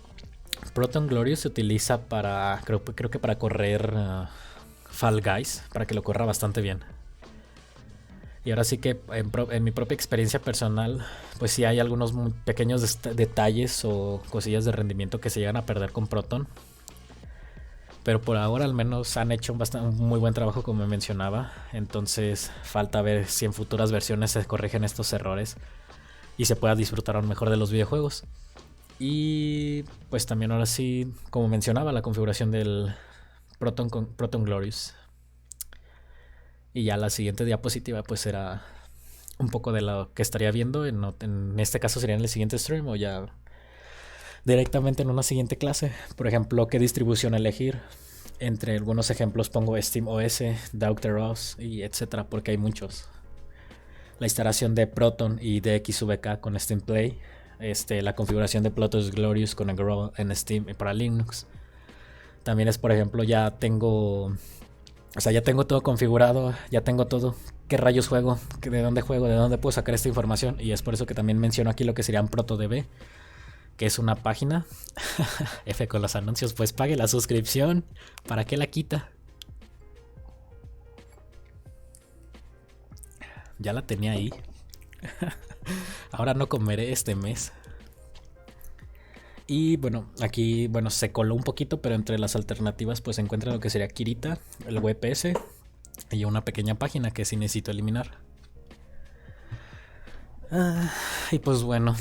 Proton Glorious se utiliza para, creo que para correr Fall Guys, para que lo corra bastante bien. Y ahora sí que en mi propia experiencia personal, pues sí hay algunos muy pequeños detalles o cosillas de rendimiento que se llegan a perder con Proton. Pero por ahora al menos han hecho un muy buen trabajo, como me mencionaba. Entonces falta ver si en futuras versiones se corrigen estos errores y se pueda disfrutar aún mejor de los videojuegos. Y pues también ahora sí, como mencionaba, la configuración del Proton Glorious. Y ya la siguiente diapositiva pues será un poco de lo que estaría viendo. En este caso sería en el siguiente stream o ya directamente en una siguiente clase. Por ejemplo, qué distribución elegir. Entre algunos ejemplos pongo SteamOS, DoctorOS y etcétera, porque hay muchos. La instalación de Proton y de XVK con Steam Play. La configuración de Proton Glorious con el Grow en Steam y para Linux. También es, por ejemplo, ya tengo todo configurado, ya tengo todo. ¿Qué rayos juego? ¿De dónde juego? ¿De dónde puedo sacar esta información? Y es por eso que también menciono aquí lo que serían ProtoDB, que es una página. F con los anuncios, pues pague la suscripción. ¿Para qué la quita? Ya la tenía ahí. Ahora no comeré este mes. Y bueno, aquí se coló un poquito, pero entre las alternativas pues se encuentra lo que sería Kirita, el WPS y una pequeña página que sí necesito eliminar. Y pues bueno,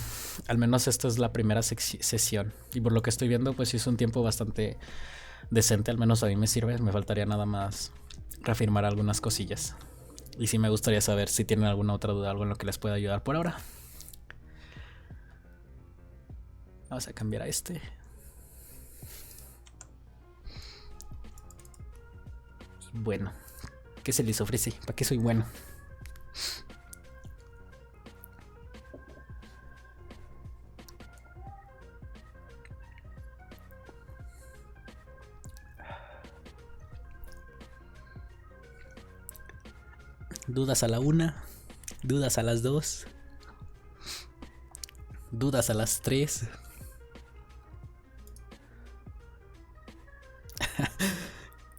al menos esta es la primera sesión. Y por lo que estoy viendo pues sí es un tiempo bastante decente, al menos a mí me sirve. Me faltaría nada más reafirmar algunas cosillas. Y sí me gustaría saber si tienen alguna otra duda, algo en lo que les pueda ayudar por ahora. Vamos a cambiar a este. Y bueno, ¿qué se les ofrece? ¿Para qué soy bueno? Dudas a la 1, dudas a las 2, dudas a las 3.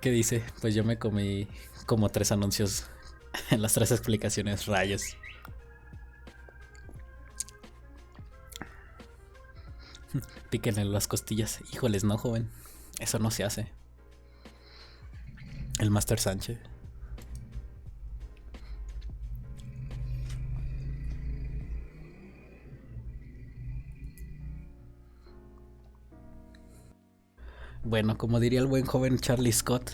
¿Qué dice? Pues yo me comí como 3 anuncios en las 3 explicaciones, rayos. Píquenle las costillas. Híjoles, no, joven. Eso no se hace. El Master Sánchez. Bueno, como diría el buen joven Charlie Scott,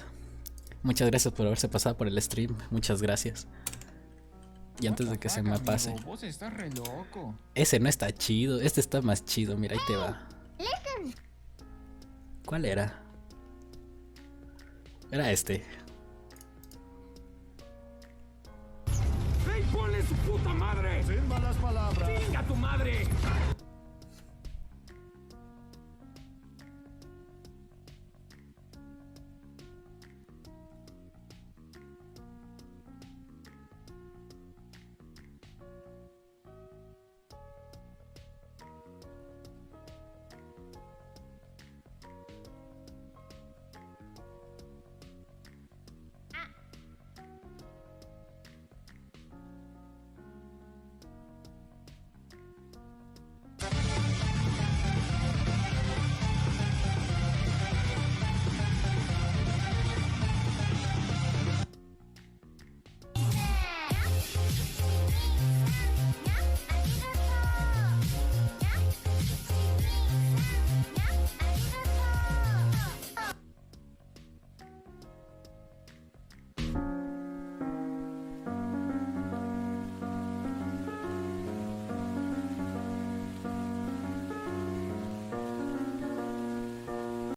muchas gracias por haberse pasado por el stream. Muchas gracias. Y antes de que se me pase, Vos estás re loco. ese no está chido, este está más chido. Mira, ahí te va. ¿Cuál era? Era este. ¡Ey, ponle su puta madre! ¡Sin malas palabras! ¡Chinga tu madre!